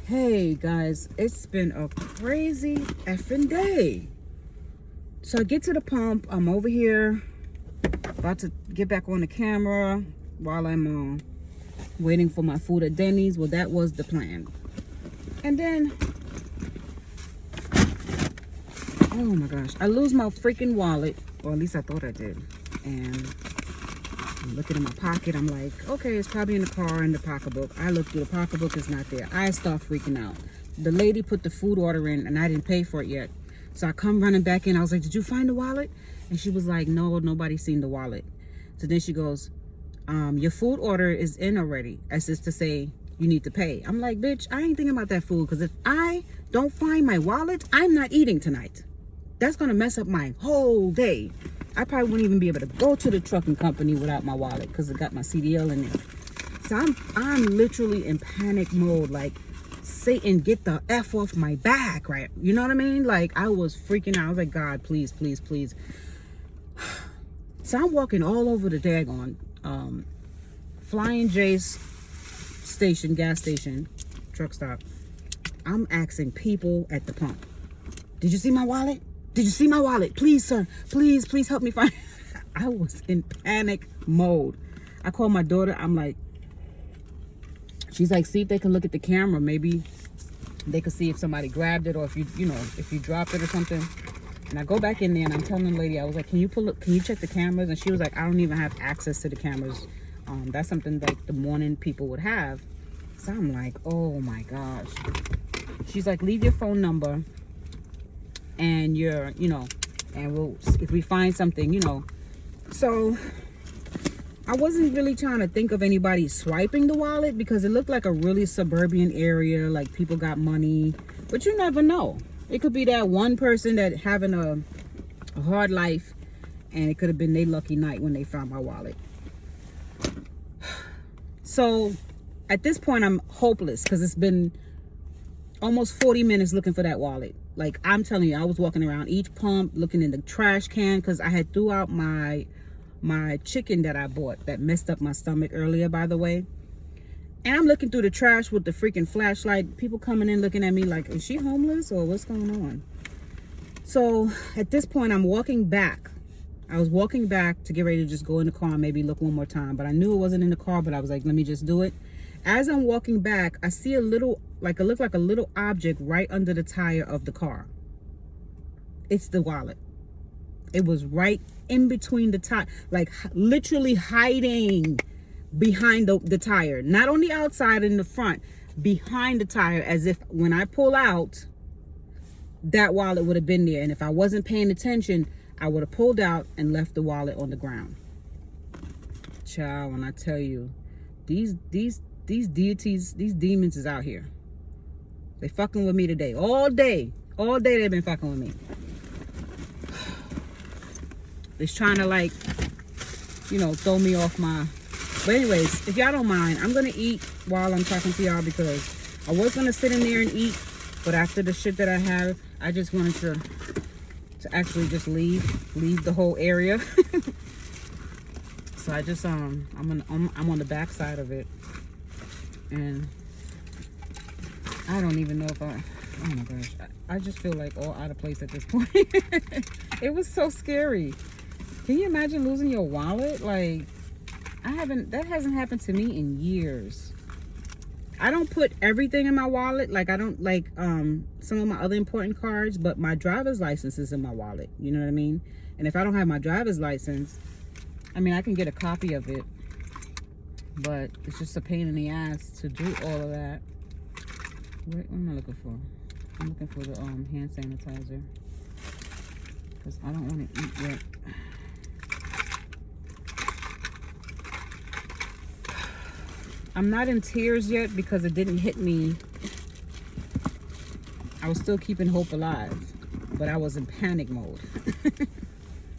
Hey guys, it's been a crazy effing day. So I get to the pump. I'm over here about to get back on the camera while I'm waiting for my food at Denny's. Well, that was the plan. And then, oh my gosh, I lose my freaking wallet, or at least I thought I did. And I'm looking in my pocket. I'm like, okay, it's probably in the car in the pocketbook. I look through the pocketbook, it's not there. I start freaking out. The lady put the food order in and I didn't pay for it yet. So I come running back in. I was like, did you find the wallet? And she was like, no, nobody's seen the wallet. So then she goes, your food order is in already, as is to say you need to pay. I'm like, bitch, I ain't thinking about that food, because if I don't find my wallet, I'm not eating tonight. That's gonna mess up my whole day. I probably wouldn't even be able to go to the trucking company without my wallet, because it got my CDL in it. So I'm literally in panic mode, like, Satan, get the F off my back, right? You know what I mean? Like, I was freaking out. I was like, God, please, please, please. So I'm walking all over the daggone Flying J's station, gas station, truck stop. I'm asking people at the pump, did you see my wallet? Did you see my wallet? Please, sir. Please, please help me find. I was in panic mode. I called my daughter. I'm like, she's like, see if they can look at the camera. Maybe they could see if somebody grabbed it, or if if you dropped it or something. And I go back in there and I'm telling the lady, I was like, can you check the cameras? And she was like, I don't even have access to the cameras. That's something like the morning people would have. So I'm like, oh my gosh. She's like, leave your phone number and and we'll, if we find something, So I wasn't really trying to think of anybody swiping the wallet, because it looked like a really suburban area, like people got money, but you never know. It could be that one person that having a hard life, and it could have been their lucky night when they found my wallet. So at this point I'm hopeless, because it's been almost 40 minutes looking for that wallet. Like, I'm telling you, I was walking around each pump looking in the trash can, because I had threw out my chicken that I bought that messed up my stomach earlier, by the way. And I'm looking through the trash with the freaking flashlight. People coming in looking at me like, is she homeless or what's going on? So at this point I'm walking back. I was walking back to get ready to just go in the car and maybe look one more time, but I knew it wasn't in the car, but I was like, let me just do it. As I'm walking back, I see a little, like, it looked like a little object right under the tire of the car. It's the wallet. It was right in between the tire, like literally hiding behind the tire. Not on the outside, in the front, behind the tire, as if when I pull out, that wallet would have been there. And if I wasn't paying attention, I would have pulled out and left the wallet on the ground. Child, when I tell you, these deities, these demons is out here. They fucking with me today. All day they've been fucking with me. They're trying to, like, throw me off my... But anyways, if y'all don't mind, I'm gonna eat while I'm talking to y'all, because I was gonna sit in there and eat, but after the shit that I have, I just wanted to actually just leave the whole area. So I just I'm on the back side of it, and I don't even know if oh my gosh, I just feel like all out of place at this point. It was so scary. Can you imagine losing your wallet? Like, that hasn't happened to me in years. I don't put everything in my wallet. Like, I don't, like, some of my other important cards, but my driver's license is in my wallet. You know what I mean? And if I don't have my driver's license, I mean, I can get a copy of it, but it's just a pain in the ass to do all of that. What am I looking for? I'm looking for the hand sanitizer, because I don't want to eat yet. I'm not in tears yet, because it didn't hit me. I was still keeping hope alive, but I was in panic mode.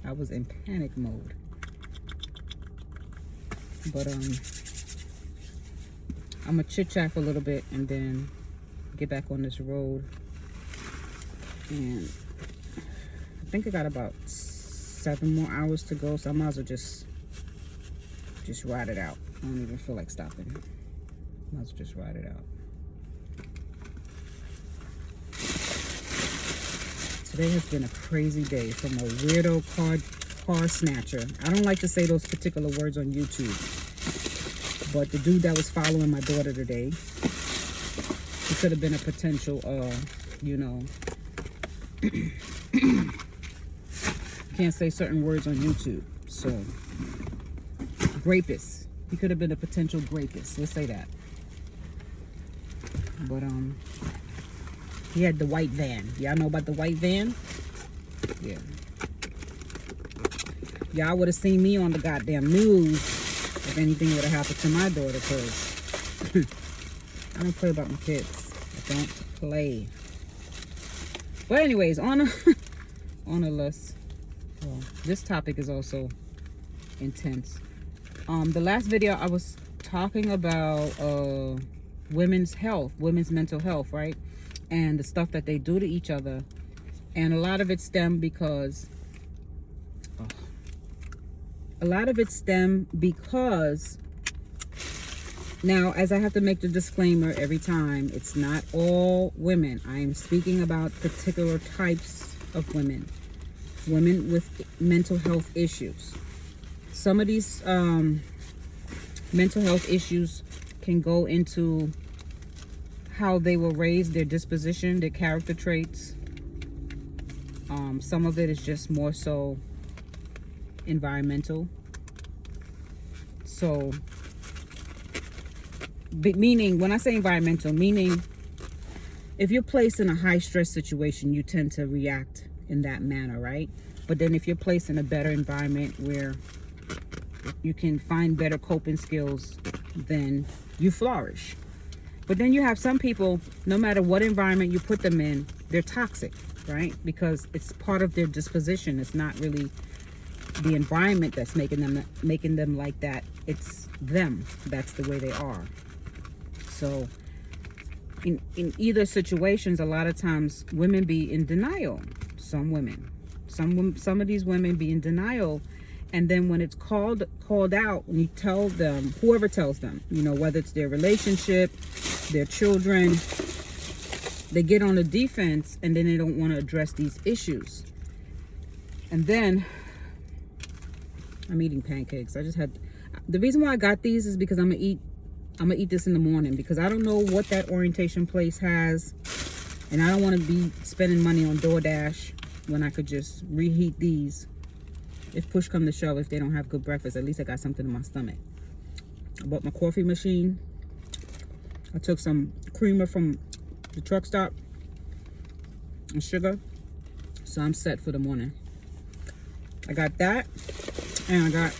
I was in panic mode. But I'm gonna chit chat for a little bit and then get back on this road. And I think I got about 7 more hours to go, so I might as well just ride it out. I don't even feel like stopping. Let's just ride it out. Today has been a crazy day from a weirdo car snatcher. I don't like to say those particular words on YouTube, but the dude that was following my daughter today, he could have been a potential, you know, can't say certain words on YouTube. So, rapist. He could have been a potential rapist. Let's say that. But he had the white van. Y'all know about the white van? Yeah. Y'all would have seen me on the goddamn news if anything would have happened to my daughter, because I don't play about my kids. I don't play. But anyways, on a list. Well, this topic is also intense. The last video I was talking about women's health, women's mental health, right? And the stuff that they do to each other. And a lot of it stemmed because now, as I have to make the disclaimer every time, it's not all women. I am speaking about particular types of women with mental health issues. Some of these mental health issues can go into how they were raised, their disposition, their character traits. Some of it is just more so environmental. So, meaning, when I say environmental, meaning if you're placed in a high stress situation, you tend to react in that manner, right? But then if you're placed in a better environment where you can find better coping skills, then you flourish. But then you have some people, no matter what environment you put them in, they're toxic, right? Because it's part of their disposition. It's not really the environment that's making them like that. It's them. That's the way they are. So in either situations, a lot of times women be in denial. Some of these women be in denial. And then when it's called out, when you tell them, whoever tells them, you know, whether it's their relationship, their children, they get on the defense, and then they don't want to address these issues. And then I'm eating pancakes. The reason why I got these is because I'm gonna eat this in the morning, because I don't know what that orientation place has, and I don't want to be spending money on DoorDash when I could just reheat these. If push come to shove, if they don't have good breakfast, at least I got something in my stomach. I bought my coffee machine. I took some creamer from the truck stop and sugar. So I'm set for the morning. I got that, and I got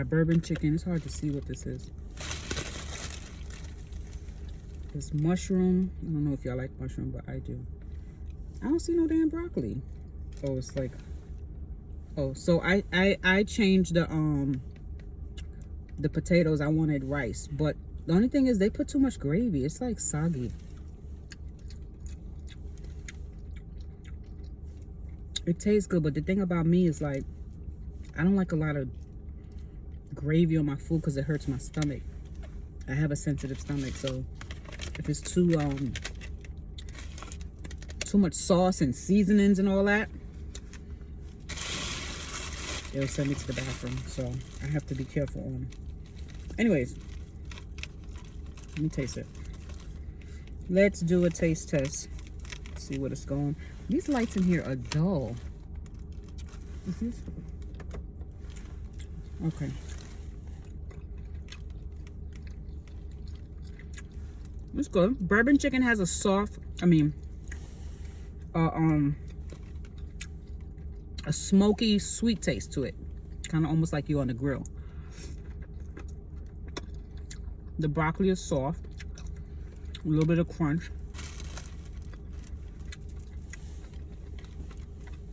bourbon chicken. It's hard to see what this is. This mushroom. I don't know if y'all like mushroom, but I do. I don't see no damn broccoli. Oh, it's like, oh, so I changed the potatoes. I wanted rice, but the only thing is they put too much gravy. It's like soggy. It tastes good, but the thing about me is, like, I don't like a lot of gravy on my food because it hurts my stomach. I have a sensitive stomach, so if it's too much sauce and seasonings and all that, it'll send me to the bathroom. So I have to be careful on. Anyways, let me taste it. Let's do a taste test. See what it's going. These lights in here are dull. Is this? Okay. It's good. Bourbon chicken has a soft, a smoky, sweet taste to it. Kind of almost like you on the grill. The broccoli is soft. A little bit of crunch.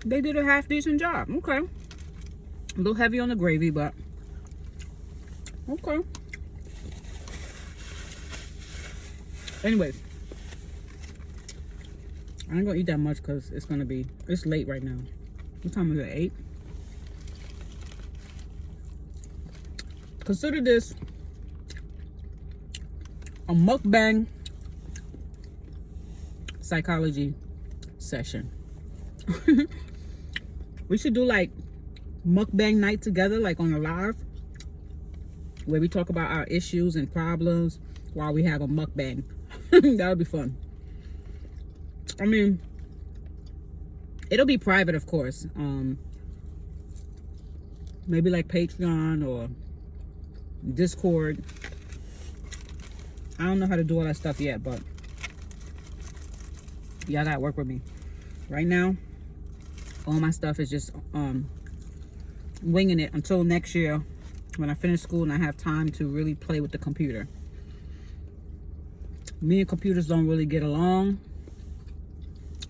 They did a half decent job. Okay. A little heavy on the gravy, but okay. Anyways, I ain't gonna eat that much because it's late right now. What time is it? 8? Consider this a mukbang psychology session. We should do like mukbang night together, like on a live, where we talk about our issues and problems while we have a mukbang. That would be fun. I mean, it'll be private, of course. Maybe like Patreon or Discord. I don't know how to do all that stuff yet, but y'all gotta work with me. Right now, all my stuff is just winging it until next year when I finish school and I have time to really play with the computer. Me and computers don't really get along.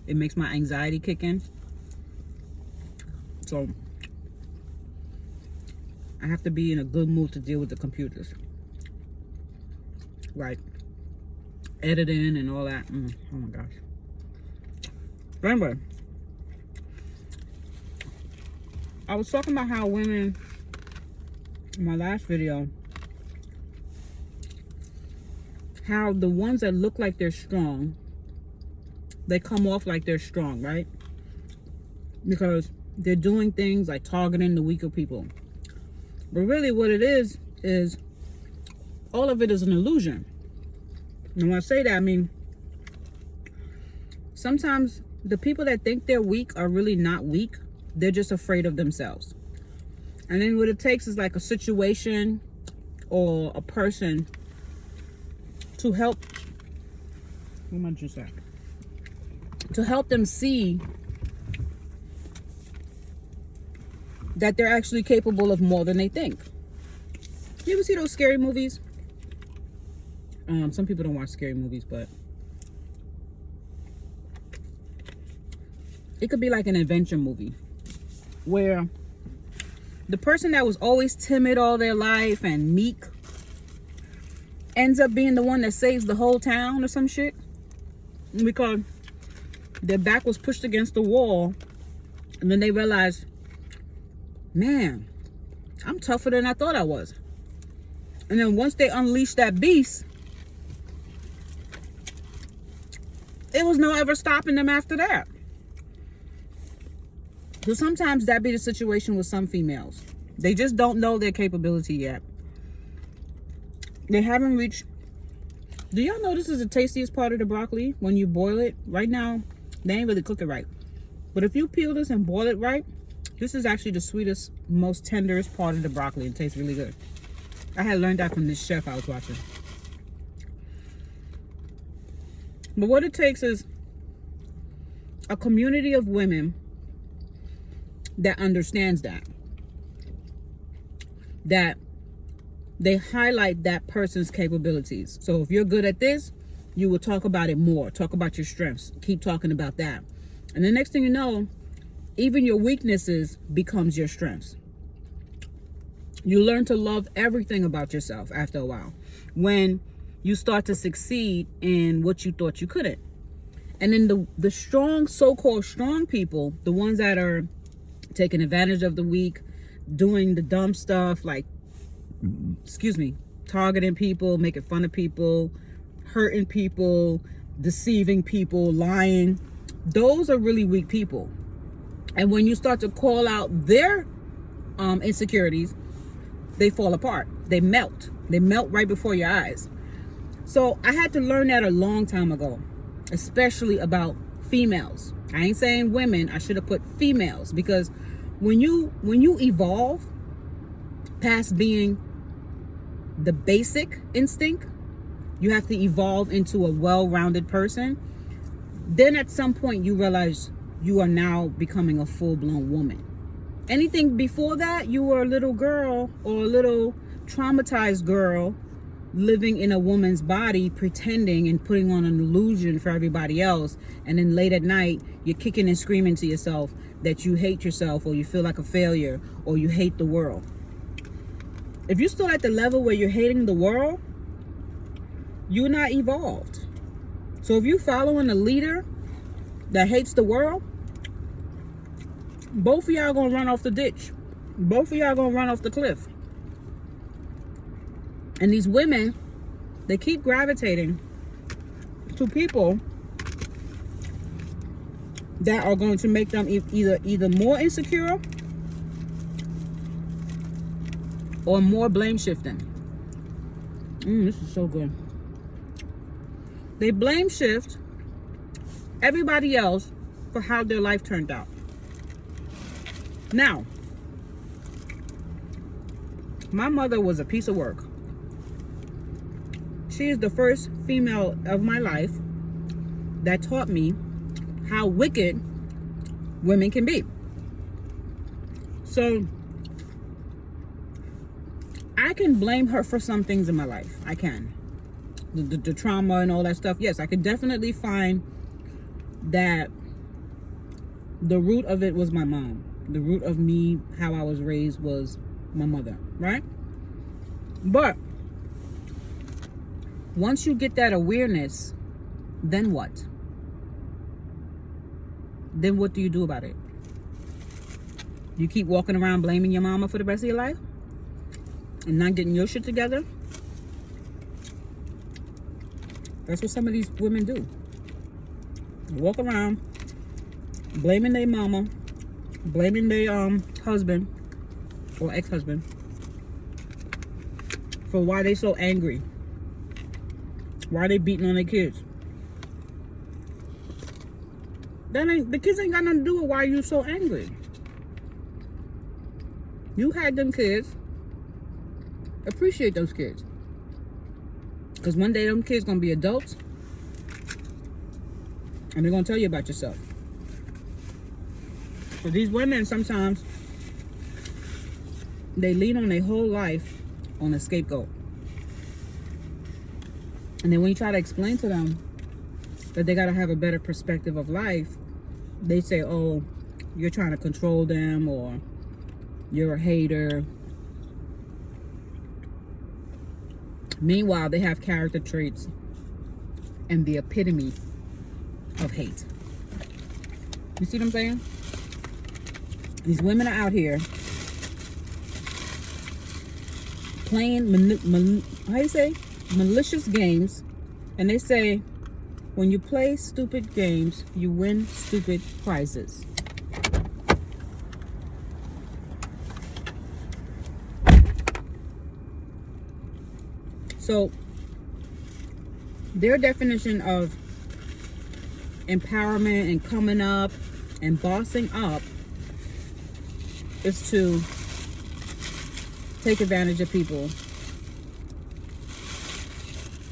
It makes my anxiety kick in. So I have to be in a good mood to deal with the computers. Like editing and all that. Oh my gosh. But anyway, I was talking about how women, in my last video, how the ones that look like they're strong, they come off like they're strong, right? Because they're doing things like targeting the weaker people. But really what it is all of it is an illusion. And when I say that, I mean, sometimes the people that think they're weak are really not weak. They're just afraid of themselves. And then what it takes is like a situation or a person to help, what am I just at? To help them see that they're actually capable of more than they think. You ever see those scary movies? Some people don't watch scary movies, but it could be like an adventure movie where the person that was always timid all their life and meek ends up being the one that saves the whole town or some shit, because their back was pushed against the wall, and then they realized, man, I'm tougher than I thought I was. And then once they unleashed that beast, it was no ever stopping them after that. So sometimes that be the situation with some females. They just don't know their capability yet. They haven't reached. Do y'all know this is the tastiest part of the broccoli when you boil it? Right now, they ain't really cook it right. But if you peel this and boil it right, this is actually the sweetest, most tenderest part of the broccoli. It tastes really good. I had learned that from this chef I was watching. But what it takes is a community of women that understands that they highlight that person's capabilities. So if you're good at this, you will talk about it more. Talk about your strengths. Keep talking about that. And the next thing you know, even your weaknesses becomes your strengths. You learn to love everything about yourself after a while, when you start to succeed in what you thought you couldn't. And then the strong, so-called strong people, the ones that are taking advantage of the weak, doing the dumb stuff like, targeting people, making fun of people, hurting people, deceiving people, lying, those are really weak people. And when you start to call out their insecurities, they fall apart. They melt. They melt right before your eyes. So I had to learn that a long time ago, especially about females. I ain't saying women. I should have put females, because when you evolve past being the basic instinct, you have to evolve into a well-rounded person. Then at some point you realize you are now becoming a full-blown woman. Anything before that, you were a little girl or a little traumatized girl living in a woman's body, pretending and putting on an illusion for everybody else. And then late at night, you're kicking and screaming to yourself that you hate yourself, or you feel like a failure, or you hate the world. If you're still at the level where you're hating the world, you're not evolved. So if you're following a leader that hates the world, both of y'all gonna run off the ditch. Both of y'all gonna run off the cliff. And these women They keep gravitating to people that are going to make them either more insecure or more blame shifting. This is so good. They blame shift everybody else for how their life turned out. Now, my mother was a piece of work. She is the first female of my life that taught me how wicked women can be. So I can blame her for some things in my life. I can. The trauma and all that stuff. Yes, I could definitely find that the root of it was my mom. The root of me, how I was raised, was my mother, right? But once you get that awareness, then what? Then what do you do about it? You keep walking around blaming your mama for the rest of your life and not getting your shit together? That's what some of these women do. Walk around blaming their mama, blaming their husband or ex-husband for why they so angry, why they beating on their kids. The kids ain't got nothing to do with why you so angry. You had them kids. Appreciate those kids. Because one day them kids gonna be adults and they're gonna tell you about yourself. So these women sometimes they lean on their whole life on a scapegoat. And then when you try to explain to them that they gotta have a better perspective of life, they say, oh, you're trying to control them, or you're a hater. Meanwhile, they have character traits and the epitome of hate. You see what I'm saying? These women are out here playing malicious games, and they say when you play stupid games, you win stupid prizes. So their definition of empowerment and coming up and bossing up is to take advantage of people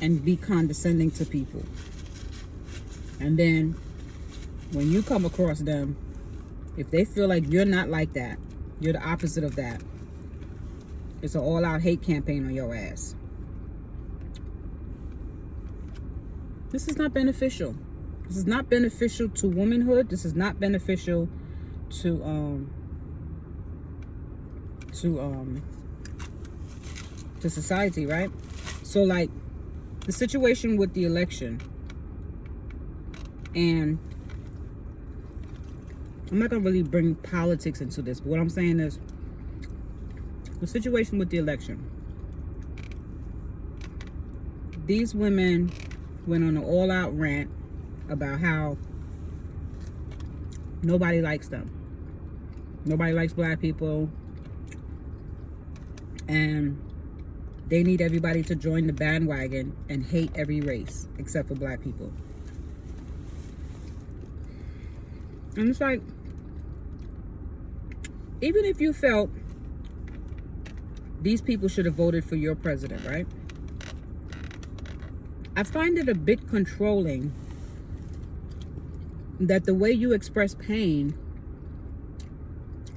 and be condescending to people. And then when you come across them, if they feel like you're not like that, you're the opposite of that, it's an all-out hate campaign on your ass. This is not beneficial. This is not beneficial to womanhood. This is not beneficial to society, right? So like the situation with the election, and I'm not gonna really bring politics into this, but what I'm saying is the situation with the election. These women went on an all-out rant about how nobody likes them. Nobody likes black people. And they need everybody to join the bandwagon and hate every race except for black people. And it's like, even if you felt these people should have voted for your president, right? I find it a bit controlling that the way you express pain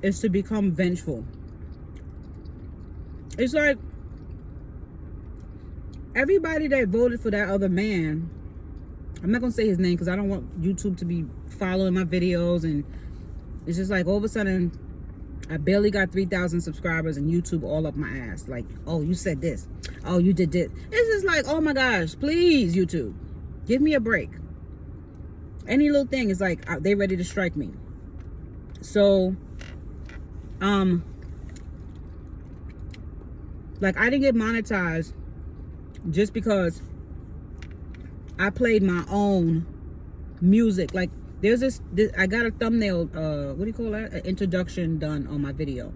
is to become vengeful. It's like everybody that voted for that other man, I'm not gonna say his name because I don't want YouTube to be following my videos, and it's just like all of a sudden I barely got 3,000 subscribers and YouTube all up my ass. Like, oh, you said this. Oh, you did this. It's just like, oh my gosh, please, YouTube, give me a break. Any little thing is like, they ready to strike me. So, like I didn't get monetized just because I played my own music. Like, there's this I got a thumbnail, what do you call that? An introduction done on my video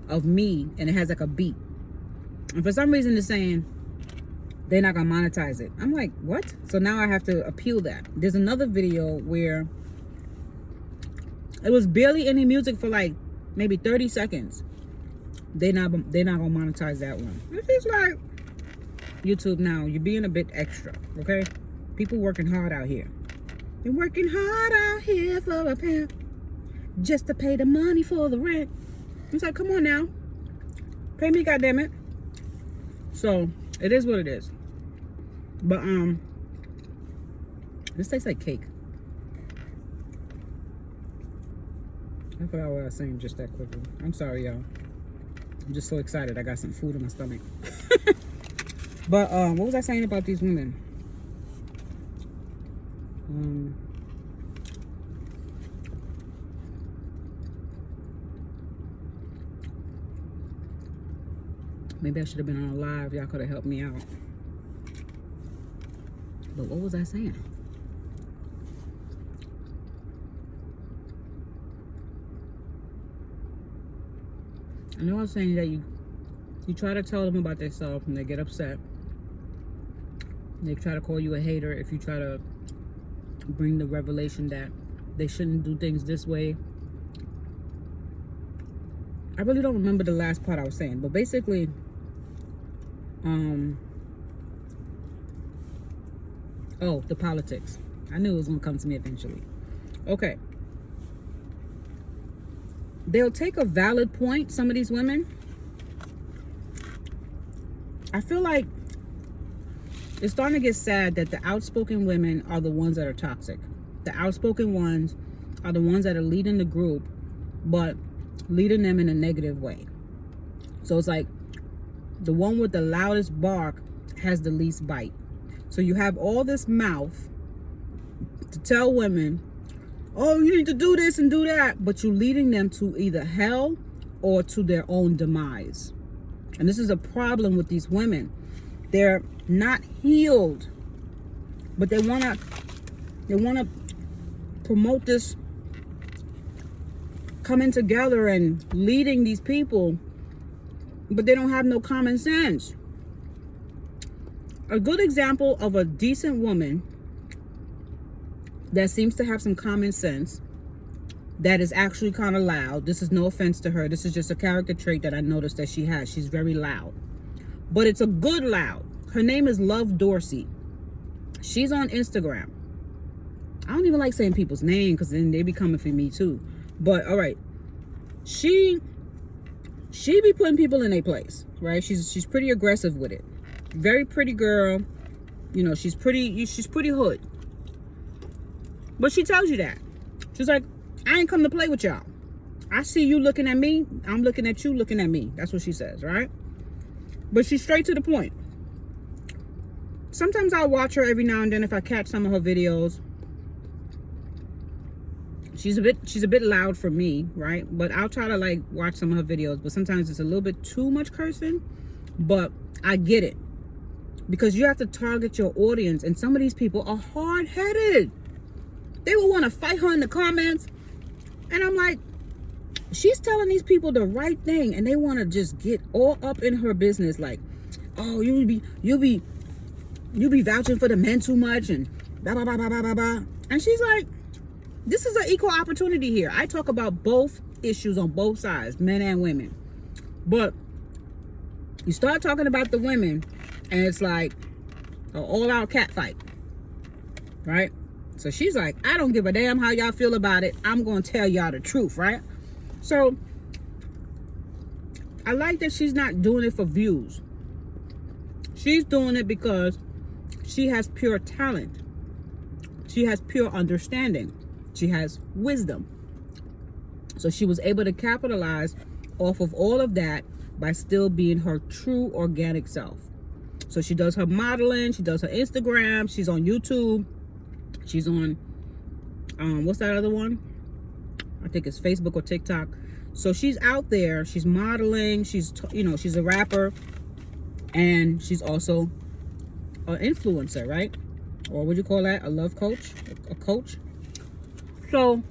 of me, and it has like a beat. And for some reason it's saying they're not gonna monetize it. I'm like, what? So now I have to appeal that. There's another video where it was barely any music for like maybe 30 seconds. They're not gonna monetize that one. It's just like, YouTube, now you're being a bit extra, okay? People working hard out here. You're working hard out here for a pimp, just to pay the money for the rent. It's like, come on now, pay me, goddammit. So it is what it is. But this tastes like cake. I forgot what I was saying just that quickly. I'm sorry, y'all. I'm just so excited. I got some food in my stomach. But what was I saying about these women? Maybe I should have been on a live. Y'all could have helped me out. But what was I saying? I know I was saying that you try to tell them about themselves and they get upset. They try to call you a hater if you try to bring the revelation that they shouldn't do things this way. I really don't remember the last part I was saying, but basically, oh, the politics. I knew it was gonna come to me eventually. Okay. They'll take a valid point, some of these women. I feel like it's starting to get sad that the outspoken women are the ones that are toxic. The outspoken ones are the ones that are leading the group, but leading them in a negative way. So it's like the one with the loudest bark has the least bite. So you have all this mouth to tell women, oh, you need to do this and do that, but you're leading them to either hell or to their own demise. And this is a problem with these women. They're not healed, but they wanna promote this coming together and leading these people, but they don't have no common sense. A good example of a decent woman that seems to have some common sense, that is actually kind of loud. This is no offense to her. This is just a character trait that I noticed that she has. She's very loud, but it's a good loud. Her name is Love Dorsey. She's on Instagram. I don't even like saying people's name because then they be coming for me too. But all right, she be putting people in their place, right? She's pretty aggressive with it. Very pretty girl. You know, she's pretty hood. But she tells you that. She's like, I ain't come to play with y'all. I see you looking at me. I'm looking at you looking at me. That's what she says, right? But she's straight to the point. Sometimes I'll watch her every now and then if I catch some of her videos. She's a bit loud for me, right? But I'll try to like watch some of her videos. But sometimes it's a little bit too much cursing. But I get it. Because you have to target your audience. And some of these people are hard-headed. They will want to fight her in the comments. And I'm like, she's telling these people the right thing. And they want to just get all up in her business. Like, oh, you'll be vouching for the men too much. And blah, blah, blah, blah, blah, blah, blah. And she's like, this is an equal opportunity here. I talk about both issues on both sides, men and women. But you start talking about the women, and it's like an all-out cat fight, right? So she's like, I don't give a damn how y'all feel about it. I'm going to tell y'all the truth, right? So I like that she's not doing it for views. She's doing it because she has pure talent. She has pure understanding. She has wisdom. So she was able to capitalize off of all of that by still being her true organic self. So she does her modeling, she does her Instagram, she's on YouTube, she's on what's that other one? I think it's Facebook or TikTok. So she's out there, she's modeling, she's she's a rapper, and she's also an influencer, right? Or what do you call that? A love coach? A coach? So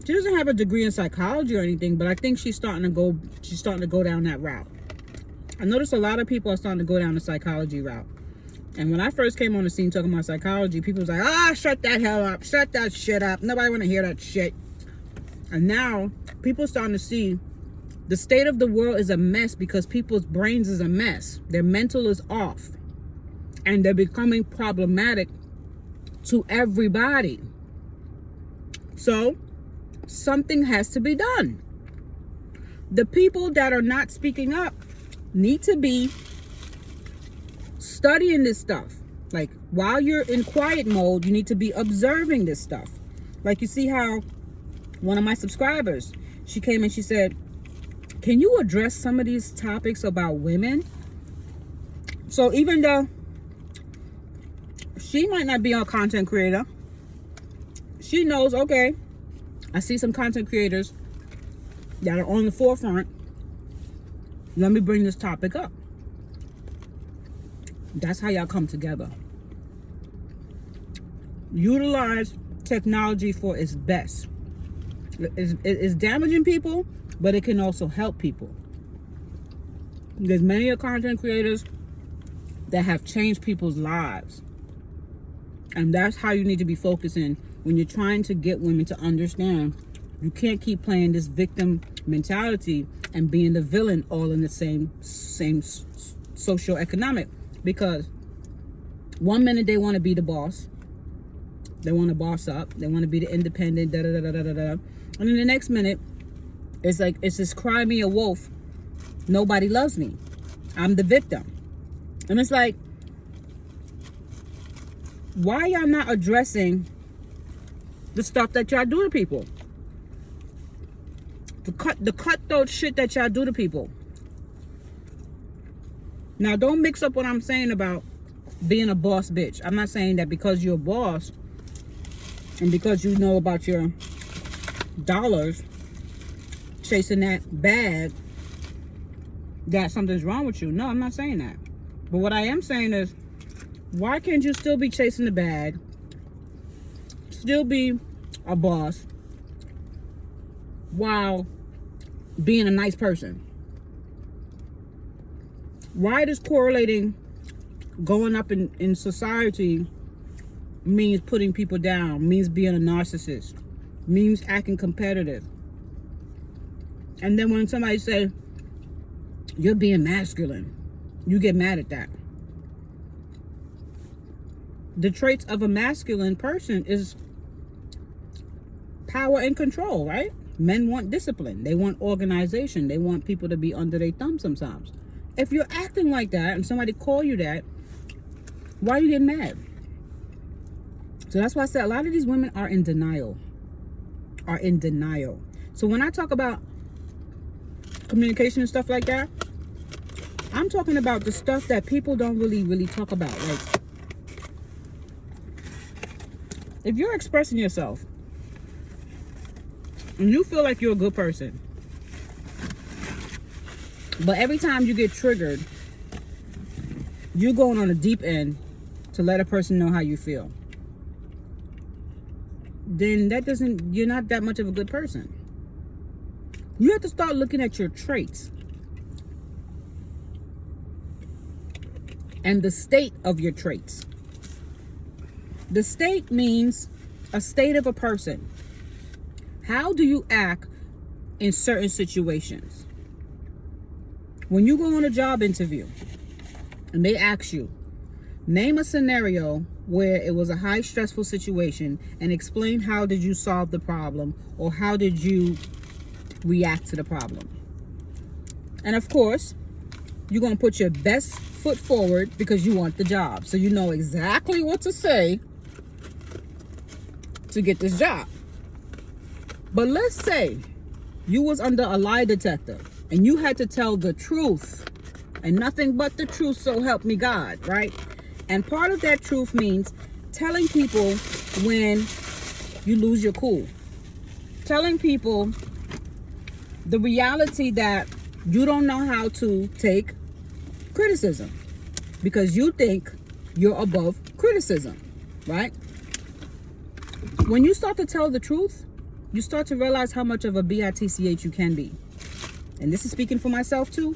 she doesn't have a degree in psychology or anything, but I think she's starting to go down that route. I noticed a lot of people are starting to go down the psychology route. And when I first came on the scene talking about psychology, people was like, shut that hell up. Shut that shit up. Nobody want to hear that shit. And now people are starting to see the state of the world is a mess because people's brains is a mess. Their mental is off. And they're becoming problematic to everybody. So something has to be done. The people that are not speaking up need to be studying this stuff. Like, while you're in quiet mode, you need to be observing this stuff. Like, you see how one of my subscribers, she came and she said, can you address some of these topics about women? So even though she might not be a content creator, she knows, okay, I see some content creators that are on the forefront. Let me bring this topic up. That's how y'all come together. Utilize technology for its best. It's damaging people, but it can also help people. There's many content creators that have changed people's lives. And that's how you need to be focusing when you're trying to get women to understand you can't keep playing this victim mentality and being the villain all in the same socio-economic. Because one minute they want to be the boss, they want to boss up, they want to be the independent, da da da da da da, and then the next minute it's like, it's this cry me a wolf, nobody loves me, I'm the victim. And it's like, why y'all not addressing the stuff that y'all do to people? The cutthroat shit that y'all do to people. Now, don't mix up what I'm saying about being a boss bitch. I'm not saying that because you're a boss and because you know about your dollars, chasing that bag, that something's wrong with you. No, I'm not saying that. But what I am saying is, why can't you still be chasing the bag, still be a boss, while being a nice person? Why does correlating going up in society means putting people down, means being a narcissist, means acting competitive? And then when somebody says you're being masculine, you get mad at that. The traits of a masculine person is power and control, right? Men want discipline. They want organization. They want people to be under their thumb sometimes. If you're acting like that and somebody call you that, why are you getting mad? So that's why I said a lot of these women are in denial. So when I talk about communication and stuff like that, I'm talking about the stuff that people don't really talk about. Like, if you're expressing yourself and you feel like you're a good person, but every time you get triggered, you're going on a deep end to let a person know how you feel, then you're not that much of a good person. You have to start looking at your traits and the state of your traits. The state means a state of a person. How do you act in certain situations? When you go on a job interview and they ask you, name a scenario where it was a high stressful situation and explain how did you solve the problem or how did you react to the problem. And of course, you're going to put your best foot forward because you want the job. So you know exactly what to say to get this job. But let's say you was under a lie detector and you had to tell the truth and nothing but the truth, so help me God, right? And part of that truth means telling people when you lose your cool. Telling people the reality that you don't know how to take criticism. because you think you're above criticism, right? When you start to tell the truth, you start to realize how much of a bitch you can be. And this is speaking for myself too.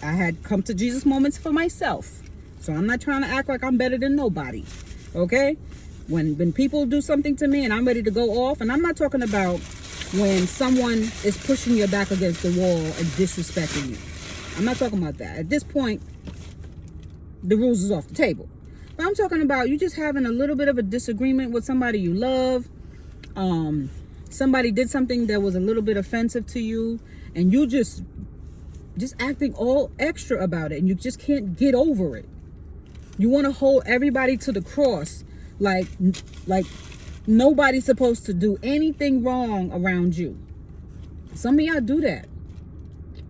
I had come to Jesus moments for myself. So I'm not trying to act like I'm better than nobody. Okay? When people do something to me and I'm ready to go off, and I'm not talking about when someone is pushing your back against the wall and disrespecting you. I'm not talking about that. At this point, the rules is off the table. But I'm talking about you just having a little bit of a disagreement with somebody you love. Somebody did something that was a little bit offensive to you, and you just acting all extra about it, and you just can't get over it. You want to hold everybody to the cross, like nobody's supposed to do anything wrong around you. Some of y'all do that,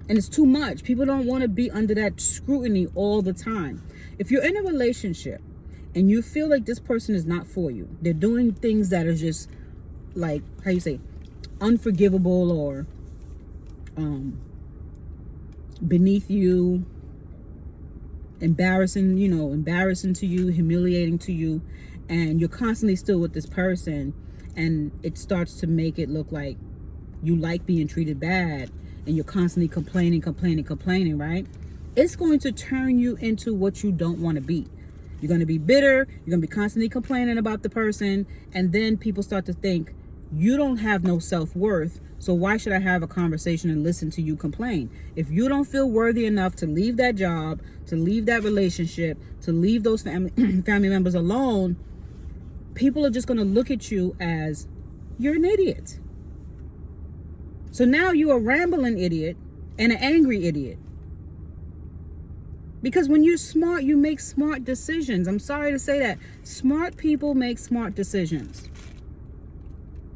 and it's too much. People don't want to be under that scrutiny all the time. If you're in a relationship and you feel like this person is not for you, they're doing things that are just like, how you say, unforgivable or beneath you, embarrassing to you, humiliating to you, and you're constantly still with this person, and it starts to make it look like you like being treated bad, and you're constantly complaining, right? It's going to turn you into what you don't want to be. You're going to be bitter. You're going to be constantly complaining about the person, and then people start to think you don't have no self-worth, so why should I have a conversation and listen to you complain? If you don't feel worthy enough to leave that job, to leave that relationship, to leave those family members alone, people are just going to look at you as you're an idiot. So now you're a rambling idiot and an angry idiot. Because when you're smart, you make smart decisions. I'm sorry to say that. Smart people make smart decisions.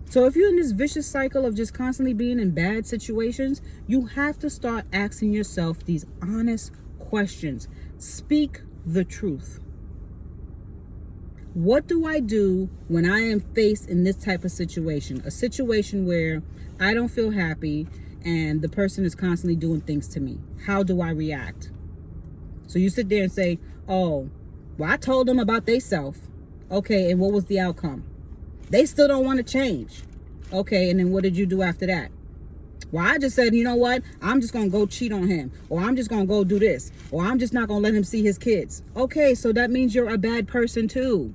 So if you're in this vicious cycle of just constantly being in bad situations, you have to start asking yourself these honest questions. Speak the truth. What do I do when I am faced in this type of situation? A situation where I don't feel happy and the person is constantly doing things to me. How do I react? So you sit there and say, oh, well, I told them about theyself. Okay, and what was the outcome? They still don't want to change. Okay, and then what did you do after that? Well, I just said, you know what? I'm just going to go cheat on him. Or I'm just going to go do this. Or I'm just not going to let him see his kids. Okay, so that means you're a bad person too.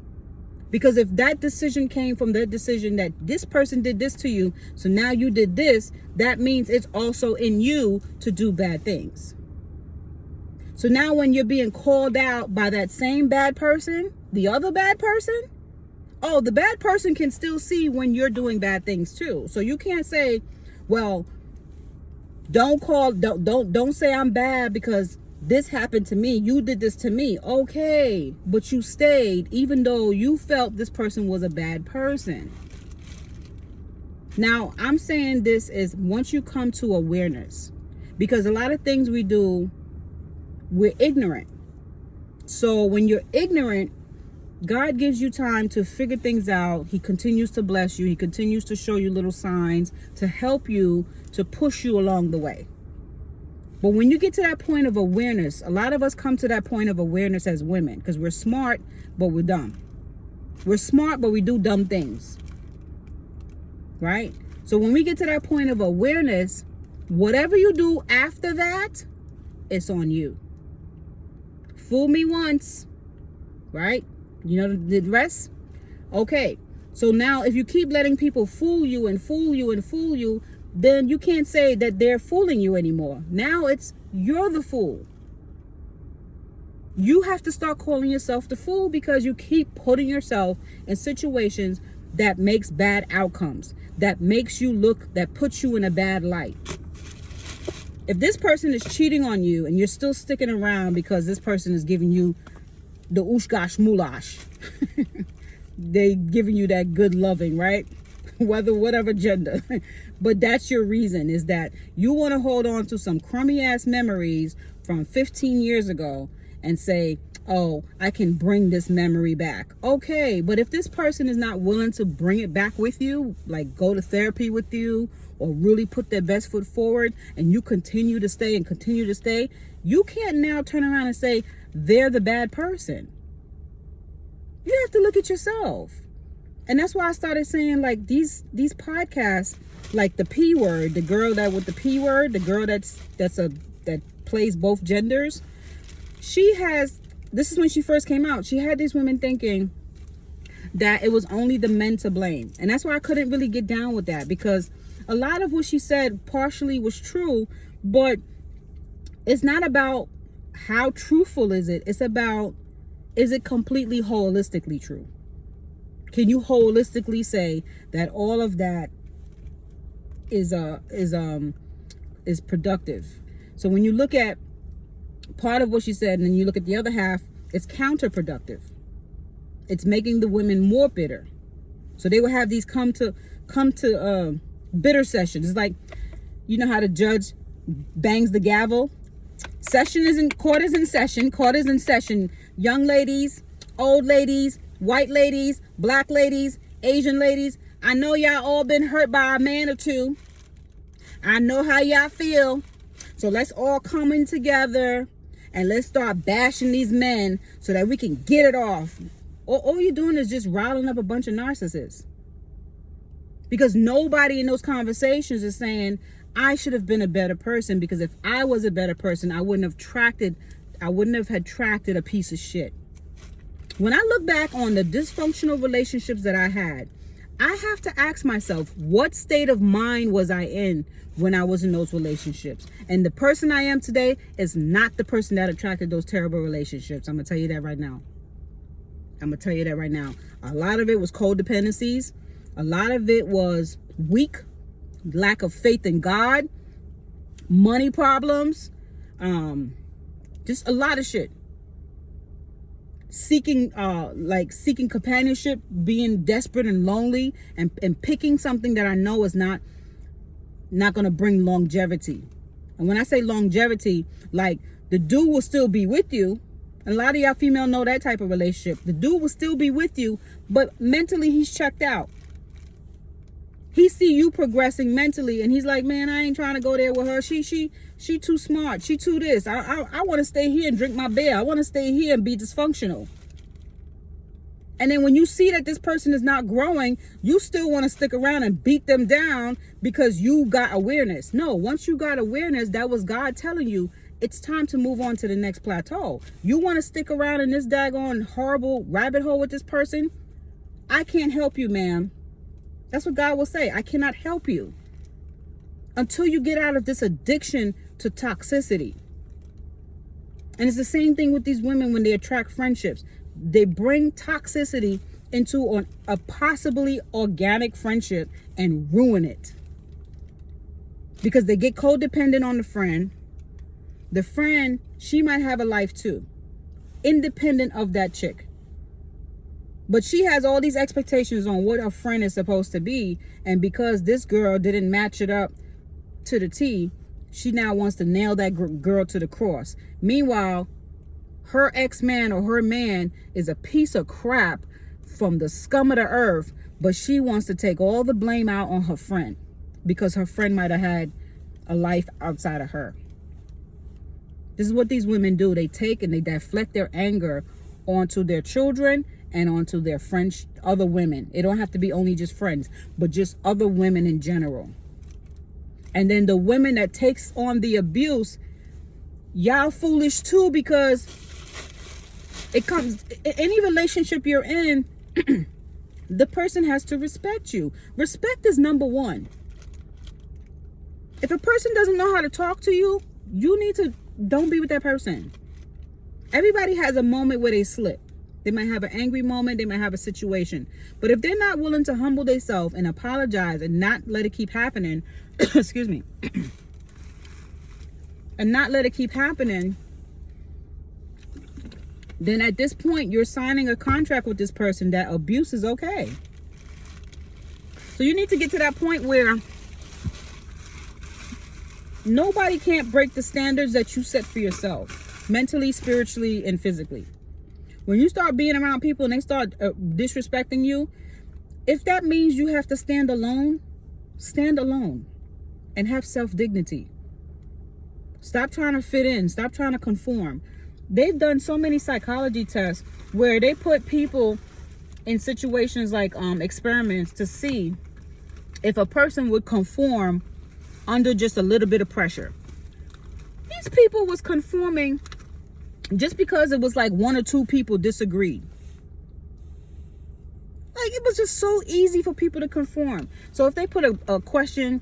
Because if that decision came from that decision that this person did this to you, so now you did this, that means it's also in you to do bad things. So now when you're being called out by that same bad person, the other bad person, oh, the bad person can still see when you're doing bad things too. So you can't say, well, don't say I'm bad because this happened to me. You did this to me. Okay, but you stayed even though you felt this person was a bad person. Now, I'm saying this is once you come to awareness, because a lot of things we do, we're ignorant. So when you're ignorant, God gives you time to figure things out. He continues to bless you. He continues to show you little signs to help you, to push you along the way. But when you get to that point of awareness, a lot of us come to that point of awareness as women because we're smart, but we're dumb. We're smart, but we do dumb things. Right? So when we get to that point of awareness, whatever you do after that, it's on you. Fool me once, right? You know the rest? Okay. So now if you keep letting people fool you and fool you and fool you, then you can't say that they're fooling you anymore. Now it's you're the fool. You have to start calling yourself the fool because you keep putting yourself in situations that makes bad outcomes, that makes you look, that puts you in a bad light. If this person is cheating on you and you're still sticking around because this person is giving you the ushgash mulash, they giving you that good loving, right? Whatever gender. But that's your reason, is that you want to hold on to some crummy ass memories from 15 years ago and say, oh, I can bring this memory back. Okay, but if this person is not willing to bring it back with you, like go to therapy with you or really put their best foot forward, and you continue to stay and continue to stay, you can't now turn around and say they're the bad person. You have to look at yourself. And that's why I started saying, like, these podcasts, like the P word, the girl that with the P word, the girl that plays both genders, this is when she first came out, she had these women thinking that it was only the men to blame. And that's why I couldn't really get down with that, because a lot of what she said partially was true, but it's not about how truthful is it. It's about, is it completely holistically true? Can you holistically say that all of that is productive? So when you look at part of what she said and then you look at the other half, it's counterproductive. It's making the women more bitter. So they will have these come to bitter sessions. It's like, you know how the judge bangs the gavel? Court is in session. Young ladies, old ladies, white ladies, black ladies, Asian ladies. I know y'all all been hurt by a man or two. I know how y'all feel. So let's all come in together and let's start bashing these men so that we can get it off. All you're doing is just riling up a bunch of narcissists. Because nobody in those conversations is saying, I should have been a better person, because if I was a better person, I wouldn't have attracted a piece of shit. When I look back on the dysfunctional relationships that I had, I have to ask myself, what state of mind was I in when I was in those relationships? And the person I am today is not the person that attracted those terrible relationships. I'm going to tell you that right now. A lot of it was codependencies. A lot of it was weak, lack of faith in God, money problems, just a lot of shit. Seeking companionship, being desperate and lonely, and picking something that I know is not going to bring longevity. And when I say longevity, like, the dude will still be with you. And a lot of y'all female know that type of relationship. The dude will still be with you, but mentally he's checked out. He see you progressing mentally, and he's like, man, I ain't trying to go there with her. She too smart. She too this. I want to stay here and drink my beer. I want to stay here and be dysfunctional. And then when you see that this person is not growing, you still want to stick around and beat them down because you got awareness. No, once you got awareness, that was God telling you, it's time to move on to the next plateau. You want to stick around in this daggone horrible rabbit hole with this person? I can't help you, ma'am. That's what God will say. I cannot help you until you get out of this addiction to toxicity. And it's the same thing with these women when they attract friendships. They bring toxicity into a possibly organic friendship and ruin it. Because they get codependent on the friend. The friend, she might have a life too, independent of that chick. But she has all these expectations on what a friend is supposed to be. And because this girl didn't match it up to the T, she now wants to nail that girl to the cross. Meanwhile, her ex-man or her man is a piece of crap from the scum of the earth, but she wants to take all the blame out on her friend because her friend might have had a life outside of her. This is what these women do. They take and they deflect their anger onto their children and onto their friends, other women. It don't have to be only just friends, but just other women in general. And then the women that takes on the abuse, y'all foolish too, because it comes, any relationship you're in, the person has to respect you. Respect is number one. If a person doesn't know how to talk to you, you need to, don't be with that person. Everybody has a moment where they slip. They might have an angry moment. They might have a situation. But if they're not willing to humble themselves and apologize and not let it keep happening, excuse me, and not let it keep happening, then at this point, you're signing a contract with this person that abuse is okay. So you need to get to that point where nobody can't break the standards that you set for yourself, mentally, spiritually, and physically. When you start being around people and they start disrespecting you, if that means you have to stand alone and have self-dignity. Stop trying to fit in. Stop trying to conform. They've done so many psychology tests where they put people in situations like experiments to see if a person would conform under just a little bit of pressure. These people was conforming just because it was like one or two people disagreed. Like, it was just so easy for people to conform. So if they put a question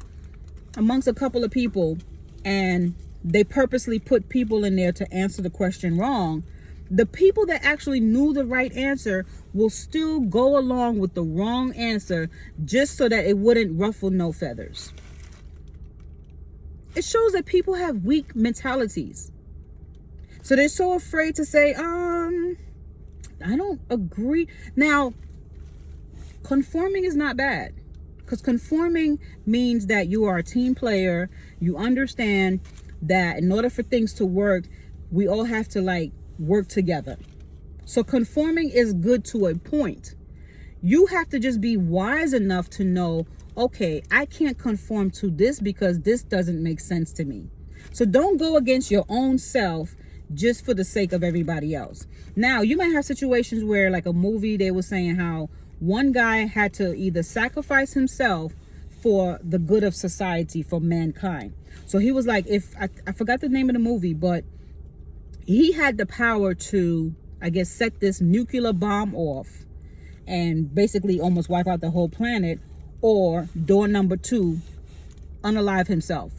amongst a couple of people and they purposely put people in there to answer the question wrong, the people that actually knew the right answer will still go along with the wrong answer just so that it wouldn't ruffle no feathers. It shows that people have weak mentalities. So they're so afraid to say, I don't agree. Now, conforming is not bad, because conforming means that you are a team player. You understand that in order for things to work, we all have to like work together. So conforming is good to a point. You have to just be wise enough to know, okay, I can't conform to this because this doesn't make sense to me. So don't go against your own self just for the sake of everybody else. Now, you might have situations where, like a movie, they were saying how one guy had to either sacrifice himself for the good of society, for mankind. So he was like, if I forgot the name of the movie, but he had the power to, I guess, set this nuclear bomb off and basically almost wipe out the whole planet, or door number 2, unalive himself.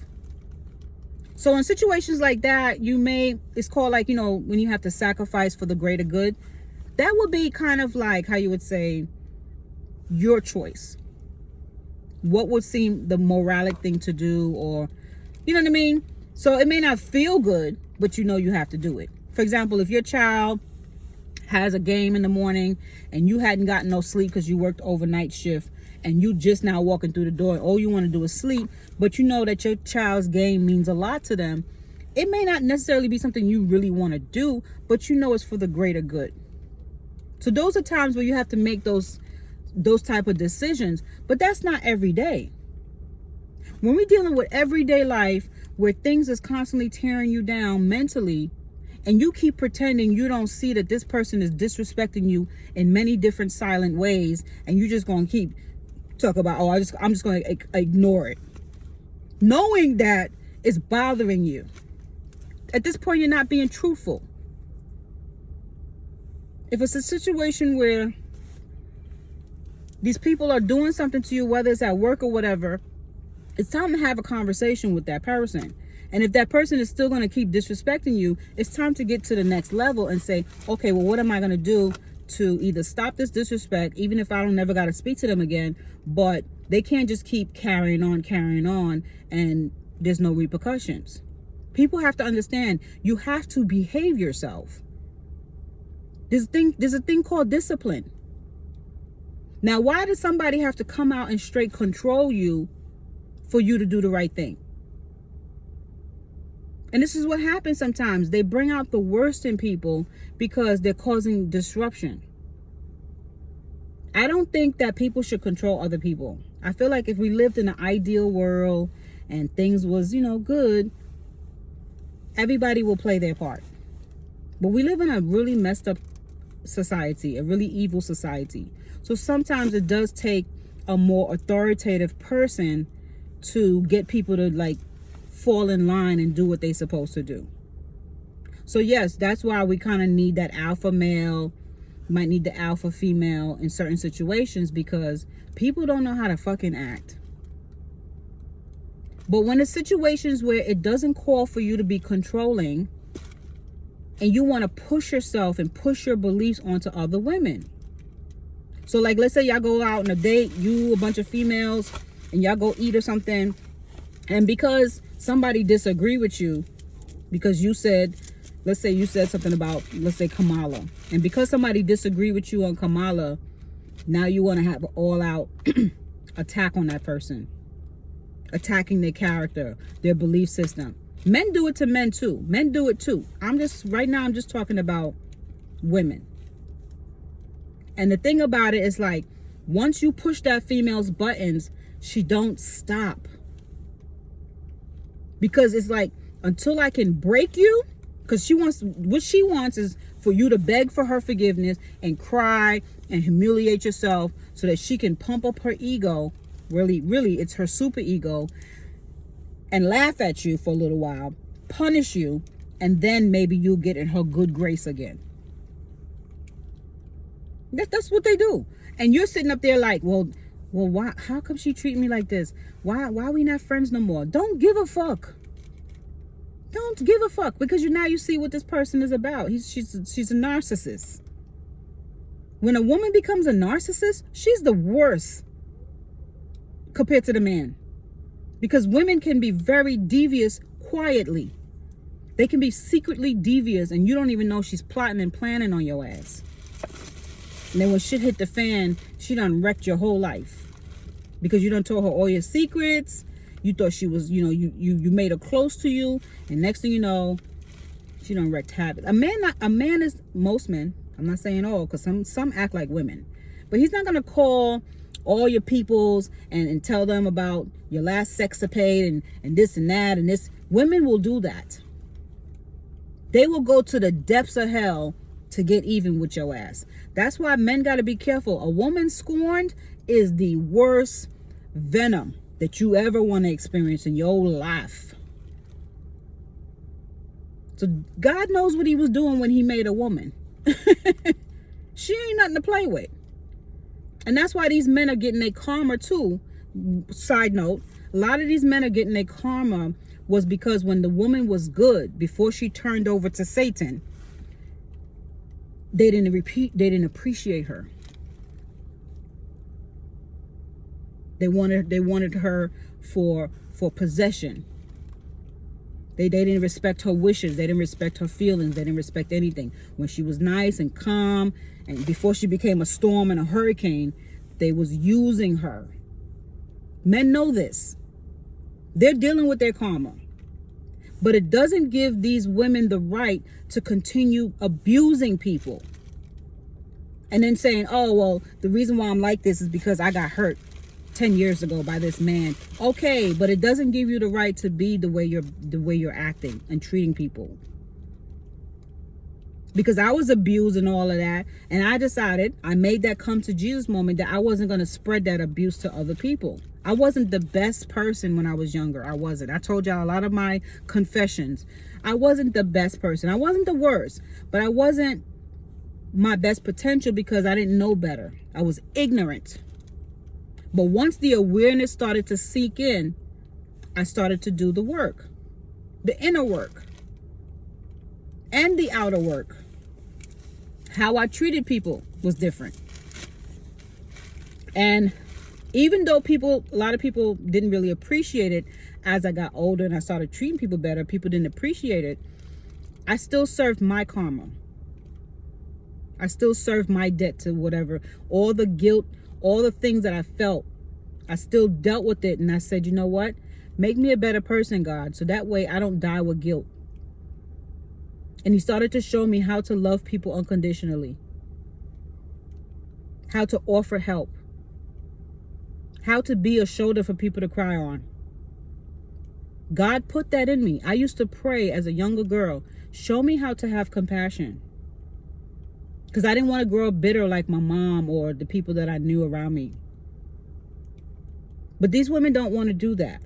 So in situations like that, it's called like, when you have to sacrifice for the greater good, that would be kind of like how you would say your choice. What would seem the moralic thing to do, or, you know what I mean? So it may not feel good, but you have to do it. For example, if your child has a game in the morning and you hadn't gotten no sleep because you worked overnight shift, and you just now walking through the door, all you want to do is sleep, but you know that your child's game means a lot to them, it may not necessarily be something you really want to do, but it's for the greater good. So those are times where you have to make those type of decisions, but that's not every day. When we're dealing with everyday life where things is constantly tearing you down mentally, and you keep pretending you don't see that this person is disrespecting you in many different silent ways, and you just gonna keep talk about, I'm just going to ignore it, knowing that it's bothering you. At this point, you're not being truthful. If it's a situation where these people are doing something to you, whether it's at work or whatever, it's time to have a conversation with that person. And if that person is still going to keep disrespecting you, it's time to get to the next level and say, okay, well, what am I going to do to either stop this disrespect, even if I don't never got to speak to them again, but they can't just keep carrying on, and there's no repercussions. People have to understand, you have to behave yourself. There's a thing called discipline. Now, why does somebody have to come out and straight control you for you to do the right thing? And this is what happens sometimes. They bring out the worst in people because they're causing disruption. I don't think that people should control other people. I feel like if we lived in an ideal world and things was, good, everybody will play their part. But we live in a really messed up society, a really evil society. So sometimes it does take a more authoritative person to get people to fall in line and do what they're supposed to do. So yes, that's why we kind of need that alpha male, might need the alpha female in certain situations, because people don't know how to fucking act. But when it's situations where it doesn't call for you to be controlling, and you want to push yourself and push your beliefs onto other women. So let's say y'all go out on a date, you, a bunch of females, and y'all go eat or something, and because somebody disagree with you, because let's say you said something about, let's say, Kamala, and because somebody disagree with you on Kamala, now you want to have an all-out attack on that person, attacking their character, their belief system. Men do it to men too. Men do it too. I'm just talking about women. And the thing about it is like, once you push that female's buttons, she don't stop. Because it's like, until I can break you, because what she wants is for you to beg for her forgiveness and cry and humiliate yourself so that she can pump up her ego. Really, it's her super ego, and laugh at you for a little while, punish you, and then maybe you'll get in her good grace again. That's what they do. And you're sitting up there like, well, why? How come she treat me like this? Why we not friends no more? Don't give a fuck. Don't give a fuck, because now you see what this person is about. She's a narcissist. When a woman becomes a narcissist, she's the worst compared to the man. Because women can be very devious quietly. They can be secretly devious and you don't even know she's plotting and planning on your ass. And then when shit hit the fan, she done wrecked your whole life. Because you done told her all your secrets. You thought she was, you made her close to you, and next thing you know, she done wrecked habits. A man is, most men, I'm not saying all, because some act like women, but he's not gonna call all your peoples and tell them about your last sexapade and this and that and this. Women will do that. They will go to the depths of hell to get even with your ass. That's why men got to be careful. A woman scorned is the worst venom that you ever want to experience in your life. So God knows what he was doing when he made a woman. She ain't nothing to play with. And that's why these men are getting their karma too. Side note, a lot of these men are getting their karma was because when the woman was good, before she turned over to Satan, they didn't appreciate her. They wanted her for possession. They didn't respect her wishes. They didn't respect her feelings. They didn't respect anything. When she was nice and calm, and before she became a storm and a hurricane, they was using her. Men know this. They're dealing with their karma. But it doesn't give these women the right to continue abusing people. And then saying, oh, well, the reason why I'm like this is because I got hurt 10 years ago by this man. Okay, but it doesn't give you the right to be the way you're acting and treating people. Because I was abused and all of that, and I decided, I made that come to Jesus moment, that I wasn't going to spread that abuse to other people. I wasn't the best person when I was younger. I wasn't. I told y'all a lot of my confessions. I wasn't the best person. I wasn't the worst, but I wasn't my best potential because I didn't know better. I was ignorant. But once the awareness started to seep in, I started to do the work, the inner work and the outer work. How I treated people was different. And even though a lot of people didn't really appreciate it, as I got older and I started treating people better, people didn't appreciate it. I still served my karma. I still served my debt to whatever, all the guilt, all the things that I felt. I still dealt with it, and I said, you know what? Make me a better person, God, so that way I don't die with guilt. And he started to show me how to love people unconditionally, how to offer help, how to be a shoulder for people to cry on. God put that in me. I used to pray as a younger girl, show me how to have compassion. Because I didn't want to grow up bitter like my mom or the people that I knew around me. But these women don't want to do that.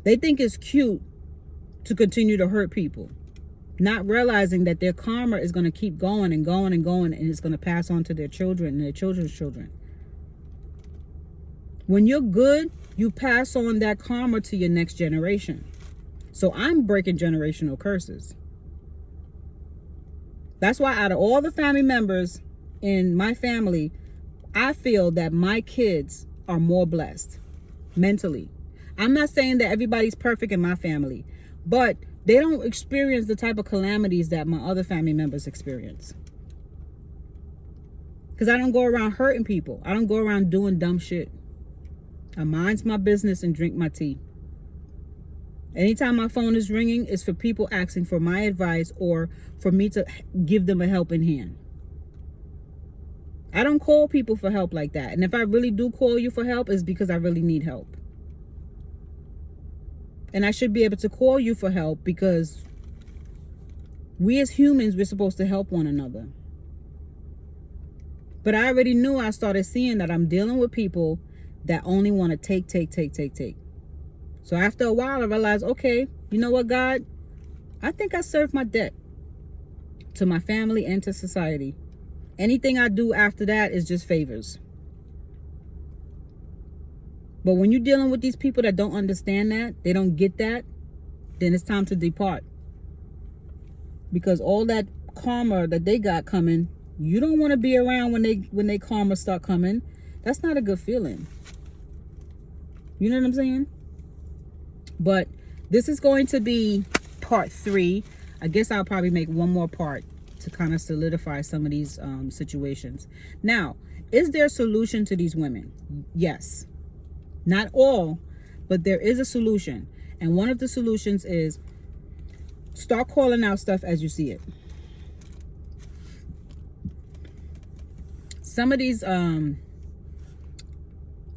They think it's cute to continue to hurt people, not realizing that their karma is going to keep going and going and going, and it's going to pass on to their children and their children's children. When you're good, you pass on that karma to your next generation. So I'm breaking generational curses. That's why out of all the family members in my family, I feel that my kids are more blessed mentally. I'm not saying that everybody's perfect in my family, but they don't experience the type of calamities that my other family members experience. Because I don't go around hurting people. I don't go around doing dumb shit. I mind my business and drink my tea. Anytime my phone is ringing, it's for people asking for my advice or for me to give them a helping hand. I don't call people for help like that. And if I really do call you for help, it's because I really need help. And I should be able to call you for help because we as humans, we're supposed to help one another. But I already knew, I started seeing that I'm dealing with people that only want to take. So after a while, I realized, okay, you know what, God? I think I served my debt to my family and to society. Anything I do after that is just favors. But when you're dealing with these people that don't understand that, they don't get that, then it's time to depart. Because all that karma that they got coming, you don't want to be around when they karma start coming. That's not a good feeling. You know what I'm saying? But this is going to be part 3. I guess I'll probably make one more part to kind of solidify some of these situations. Now, is there a solution to these women? Yes. Not all, but there is a solution. And one of the solutions is start calling out stuff as you see it. Some of these, I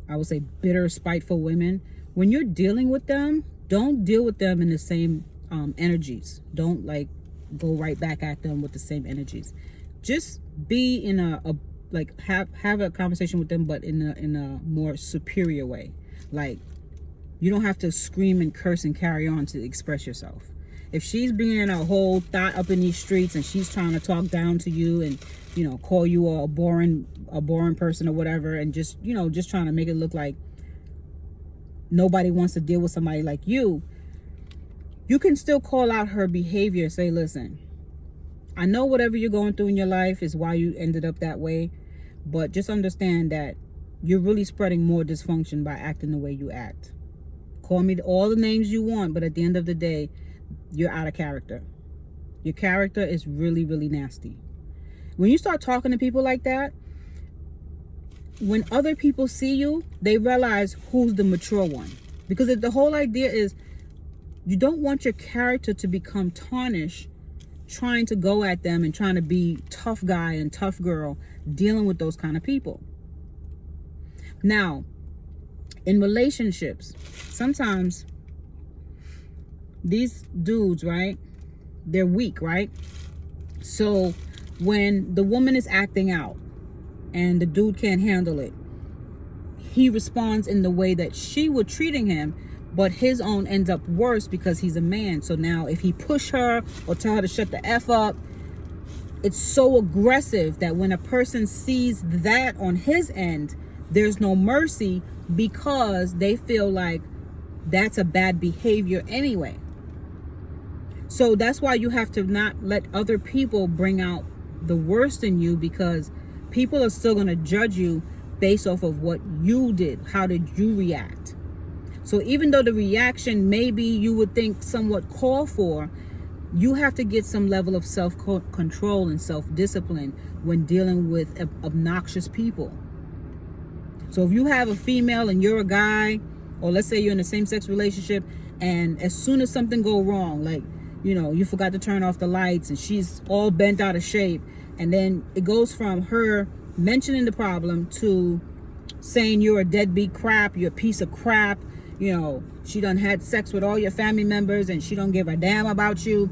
would say bitter, spiteful women, when you're dealing with them, don't deal with them in the same energies. Don't like go right back at them with the same energies. Just be in a like have a conversation with them, but in a more superior way. Like, you don't have to scream and curse and carry on to express yourself. If she's bringing a whole thought up in these streets and she's trying to talk down to you and, you know, call you a boring person or whatever, and just, you know, just trying to make it look like nobody wants to deal with somebody like you can still call out her behavior. Say, listen, I know whatever you're going through in your life is why you ended up that way, but just understand that you're really spreading more dysfunction by acting the way you act. Call me all the names you want, but at the end of the day, you're out of character. Your character is really, really nasty. When you start talking to people like that, when other people see you, they realize who's the mature one. Because the whole idea is you don't want your character to become tarnished trying to go at them and trying to be tough guy and tough girl dealing with those kind of people. Now, in relationships, sometimes these dudes, right, they're weak, right? So when the woman is acting out and the dude can't handle it, he responds in the way that she was treating him, but his own ends up worse because he's a man. So now if he push her or tell her to shut the F up, it's so aggressive that when a person sees that on his end, there's no mercy because they feel like that's a bad behavior anyway. So that's why you have to not let other people bring out the worst in you, because people are still going to judge you based off of what you did. How did you react? So even though the reaction maybe you would think somewhat called for, you have to get some level of self-control and self-discipline when dealing with obnoxious people. So if you have a female and you're a guy, or let's say you're in a same-sex relationship, and as soon as something go wrong, like, you know, you forgot to turn off the lights and she's all bent out of shape, and then it goes from her mentioning the problem to saying you're a deadbeat crap, you're a piece of crap, you know, she done had sex with all your family members and she don't give a damn about you,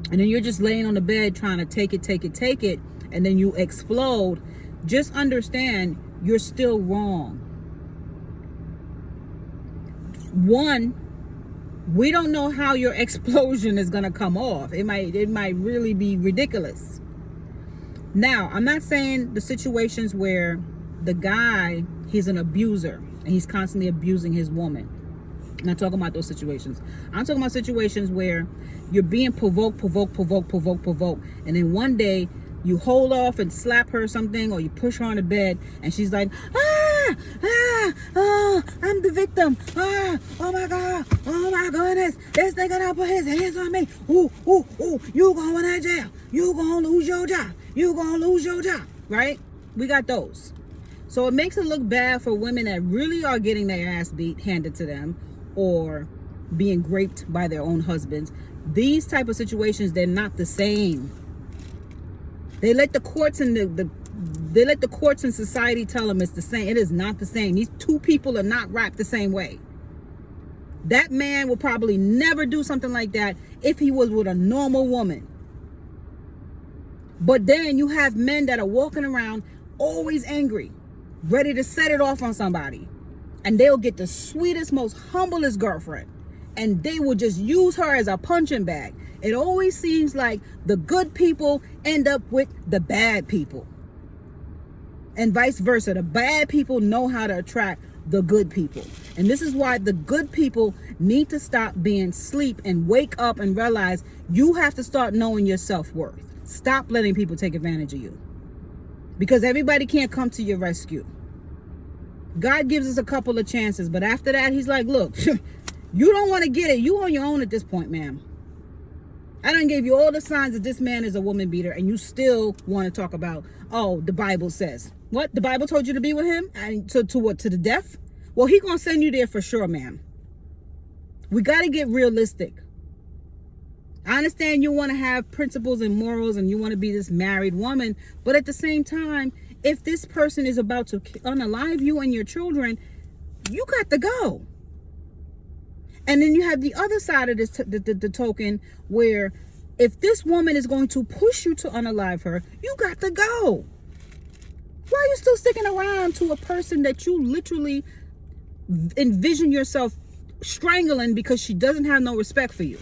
and then you're just laying on the bed trying to take it, and then you explode. Just understand, you're still wrong. One, we don't know how your explosion is going to come off. It might really be ridiculous. Now, I'm not saying the situations where the guy, he's an abuser and he's constantly abusing his woman. I'm not talking about those situations. I'm talking about situations where you're being provoked, and then one day you hold off and slap her or something, or you push her on the bed and she's like, I'm the victim. Oh my God. Oh my goodness. This nigga gonna put his hands on me. Ooh, you going to jail. You gonna lose your job. Right? We got those. So it makes it look bad for women that really are getting their ass handed to them, or being raped by their own husbands. These type of situations, they're not the same. They let the courts and They let the courts and society tell them it's the same. It is not the same. These two people are not wrapped the same way. That man will probably never do something like that if he was with a normal woman. But then you have men that are walking around always angry, ready to set it off on somebody. And they'll get the sweetest, most humblest girlfriend. And they will just use her as a punching bag. It always seems like the good people end up with the bad people. And vice versa. The bad people know how to attract the good people. And this is why the good people need to stop being asleep and wake up and realize you have to start knowing your self-worth. Stop letting people take advantage of you. Because everybody can't come to your rescue. God gives us a couple of chances, but after that, he's like, look, you don't want to get it. You on your own at this point, ma'am. I done gave you all the signs that this man is a woman beater, and you still want to talk about, oh, the Bible says. What? The Bible told you to be with him? And to what? To the death? Well, he gonna send you there for sure, ma'am. We got to get realistic. I understand you want to have principles and morals and you want to be this married woman, but at the same time, if this person is about to unalive you and your children, you got to go. And then you have the other side of this, the token, where if this woman is going to push you to unalive her, you got to go. Why are you still sticking around to a person that you literally envision yourself strangling because she doesn't have no respect for you?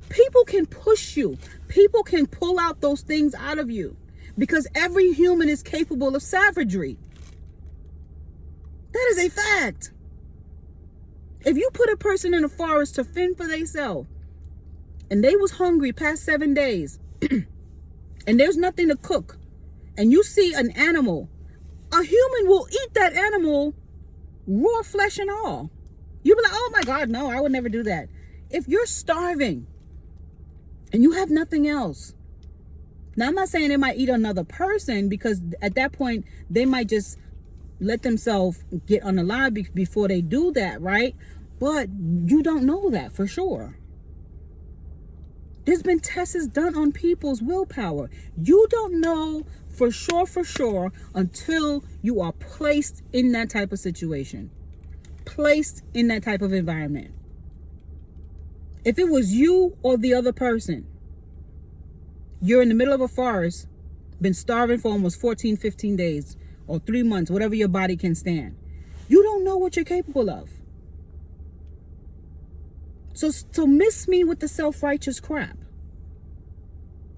People can push you. People can pull out those things out of you because every human is capable of savagery. That is a fact. If you put a person in a forest to fend for themselves and they was hungry past 7 days and there's nothing to cook and you see an animal, a human will eat that animal raw flesh and all. You'll be like, oh my God, no, I would never do that. If you're starving and you have nothing else. Now, I'm not saying they might eat another person because at that point, they might just let themselves get unalive before they do that, right? But you don't know that for sure. There's been tests done on people's willpower. You don't know for sure until you are placed in that type of situation, placed in that type of environment. If it was you or the other person, you're in the middle of a forest, been starving for almost 14, 15 days or 3 months, whatever your body can stand. You don't know what you're capable of. So miss me with the self-righteous crap.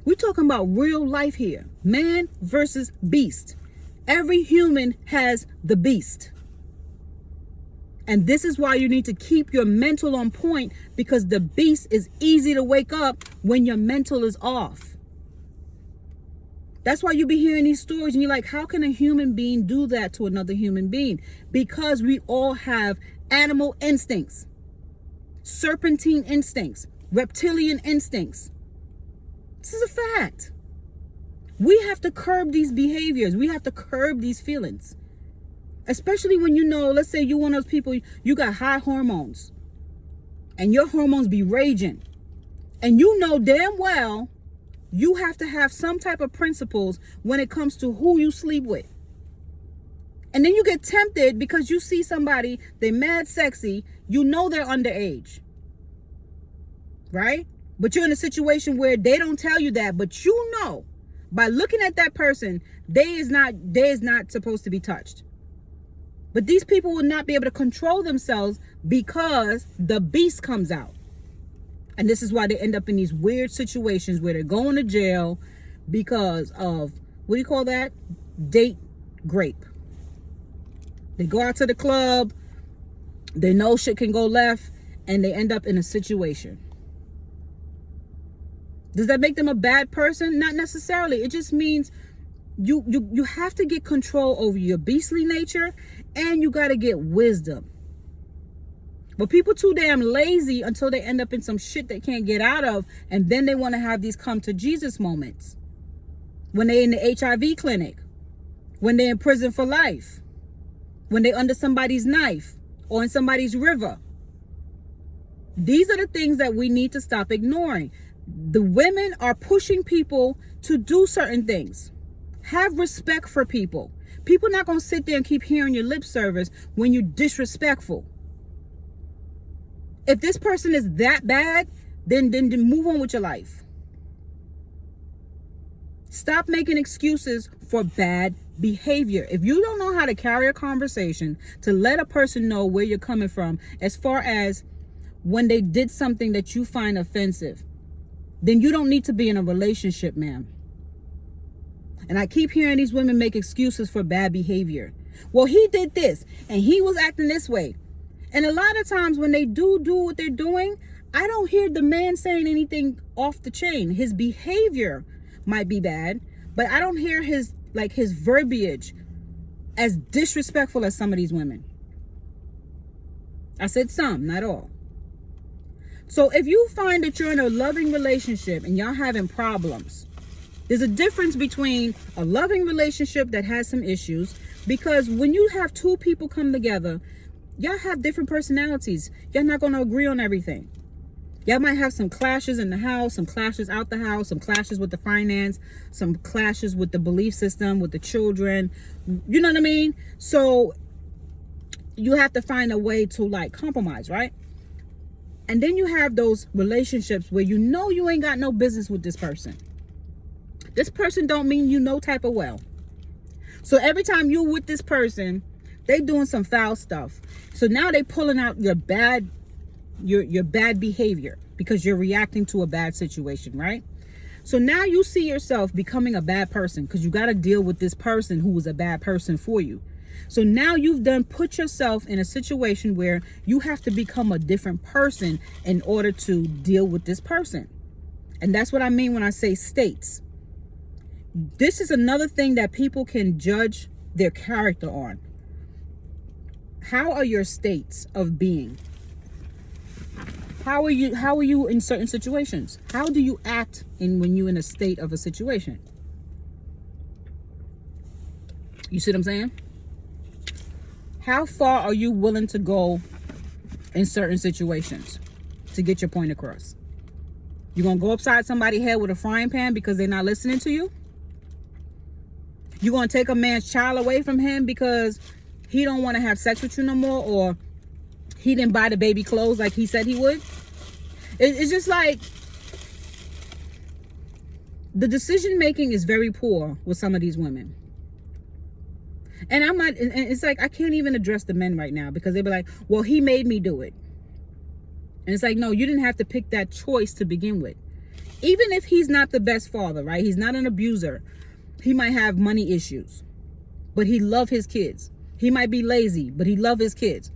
We're talking about real life here. Man versus beast. Every human has the beast. And this is why you need to keep your mental on point, because the beast is easy to wake up when your mental is off. That's why you be hearing these stories and you're like, how can a human being do that to another human being? Because we all have animal instincts, serpentine instincts, reptilian instincts. This is a fact. We have to curb these behaviors. We have to curb these feelings. Especially when you know, let's say you're one of those people, you got high hormones and your hormones be raging. And you know damn well you have to have some type of principles when it comes to who you sleep with. And then you get tempted because you see somebody, they're mad sexy, you know they're underage. Right? But you're in a situation where they don't tell you that, but you know by looking at that person, they is not supposed to be touched. But these people will not be able to control themselves because the beast comes out. And this is why they end up in these weird situations where they're going to jail because of, what do you call that? Date grape. They go out to the club, they know shit can go left, and they end up in a situation. Does that make them a bad person? Not necessarily. It just means you have to get control over your beastly nature, and you got to get wisdom. But people too damn lazy until they end up in some shit they can't get out of, and then they want to have these come to Jesus moments. When they're in the HIV clinic, when they're in prison for life, when they're under somebody's knife or in somebody's river. These are the things that we need to stop ignoring. The women are pushing people to do certain things. Have respect for people. People not going to sit there and keep hearing your lip service when you're disrespectful. If this person is that bad, then move on with your life. Stop making excuses for bad behavior. If you don't know how to carry a conversation to let a person know where you're coming from as far as when they did something that you find offensive, then you don't need to be in a relationship, ma'am. And I keep hearing these women make excuses for bad behavior. Well, he did this and he was acting this way. And a lot of times when they do what they're doing, I don't hear the man saying anything off the chain. His behavior might be bad, but I don't hear his verbiage as disrespectful as some of these women. I said some, not all. So if you find that you're in a loving relationship and y'all having problems, there's a difference between a loving relationship that has some issues, because when you have two people come together, y'all have different personalities. Y'all not going to agree on everything. Y'all might have some clashes in the house, some clashes out the house, some clashes with the finance, some clashes with the belief system, with the children. You know what I mean? So you have to find a way to like compromise, right? And then you have those relationships where you know you ain't got no business with this person. This person don't mean you no type of well. So every time you with this person, they doing some foul stuff. So now they pulling out your bad behavior because you're reacting to a bad situation, right? So now you see yourself becoming a bad person because you got to deal with this person who was a bad person for you. So now you've put yourself in a situation where you have to become a different person in order to deal with this person. And that's what I mean when I say states. This is another thing that people can judge their character on. How are your states of being? How are you in certain situations? How do you act when you're in a state of a situation? You see what I'm saying? How far are you willing to go in certain situations to get your point across? You gonna go upside somebody's head with a frying pan because they're not listening to you? You gonna take a man's child away from him because he don't want to have sex with you no more, or he didn't buy the baby clothes like he said he would? It's just like the decision making is very poor with some of these women. And I'm not, and it's like, I can't even address the men right now because they'll be like, well, he made me do it. And it's like, no, you didn't have to pick that choice to begin with. Even if he's not the best father, right? He's not an abuser. He might have money issues, but he loves his kids. He might be lazy, but he loves his kids.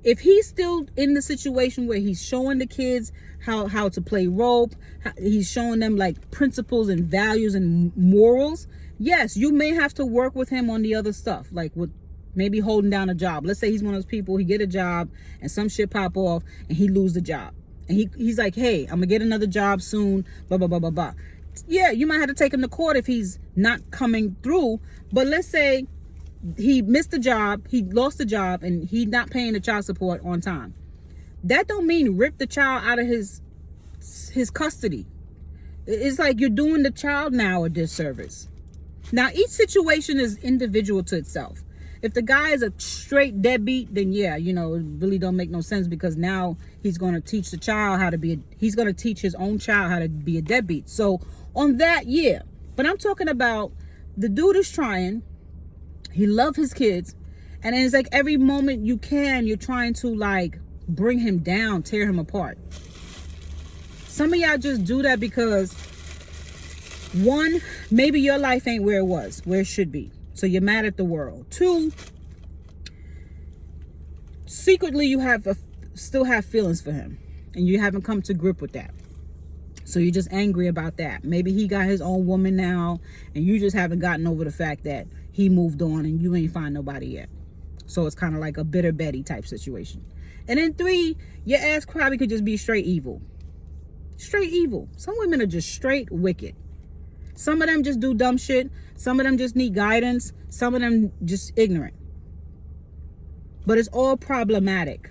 If he's still in the situation where he's showing the kids how to play rope, he's showing them like principles and values and morals, yes, you may have to work with him on the other stuff, like with maybe holding down a job. Let's say he's one of those people, he get a job and some shit pop off and he lose the job. And he's like, hey, I'm gonna get another job soon, blah, blah, blah, blah, blah. Yeah, you might have to take him to court if he's not coming through. But let's say he missed the job, he lost the job, and he's not paying the child support on time. That don't mean rip the child out of his custody. It's like you're doing the child now a disservice. Now, each situation is individual to itself. If the guy is a straight deadbeat, then yeah, you know, it really don't make no sense because now he's going to teach the child how to be, he's going to teach his own child how to be a deadbeat. So on that, yeah. But I'm talking about the dude is trying, he loves his kids, and then it's like every moment you can, you're trying to like bring him down, tear him apart. Some of y'all just do that because, one, maybe your life ain't where it was, where it should be. So you're mad at the world. Two, secretly you still have feelings for him and you haven't come to grip with that. So you're just angry about that. Maybe he got his own woman now and you just haven't gotten over the fact that he moved on and you ain't find nobody yet. So it's kind of like a bitter Betty type situation. And then three, your ass probably could just be straight evil. Straight evil. Some women are just straight wicked. Some of them just do dumb shit. Some of them just need guidance. Some of them just ignorant. But it's all problematic.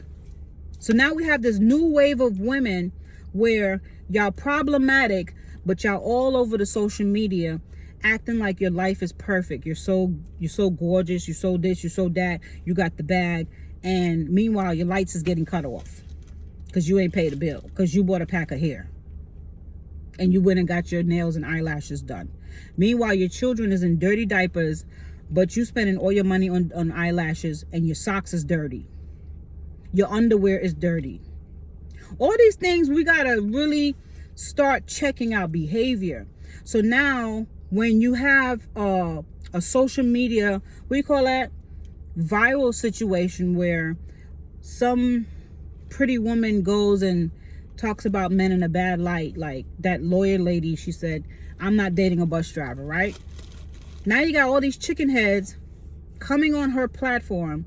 So now we have this new wave of women where y'all problematic, but y'all all over the social media acting like your life is perfect. You're so gorgeous, you're so this, you're so that, you got the bag, and meanwhile your lights is getting cut off because you ain't paid a bill, because you bought a pack of hair and you went and got your nails and eyelashes done. Meanwhile your children is in dirty diapers, but you spending all your money on eyelashes, and your socks is dirty, your underwear is dirty. All these things, we gotta really start checking our behavior. So now when you have a social media, what do you call that, viral situation where some pretty woman goes and talks about men in a bad light, like that lawyer lady, she said, I'm not dating a bus driver, right? Now you got all these chicken heads coming on her platform.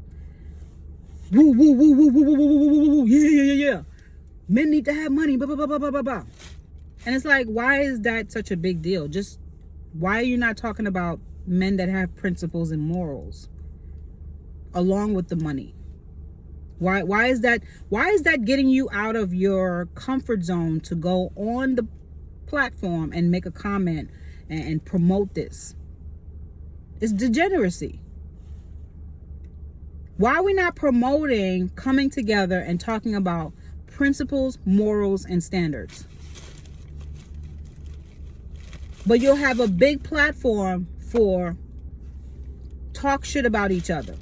Woo, woo, woo, woo, woo, woo, woo, woo, woo, woo, yeah. Men need to have money, blah, blah, blah, blah, blah, blah. And it's like, why is that such a big deal? Just, why are you not talking about men that have principles and morals along with the money? Why is that getting you out of your comfort zone to go on the platform and make a comment and promote this? It's degeneracy. Why are we not promoting coming together and talking about principles, morals, and standards? But you'll have a big platform for talk shit about each other.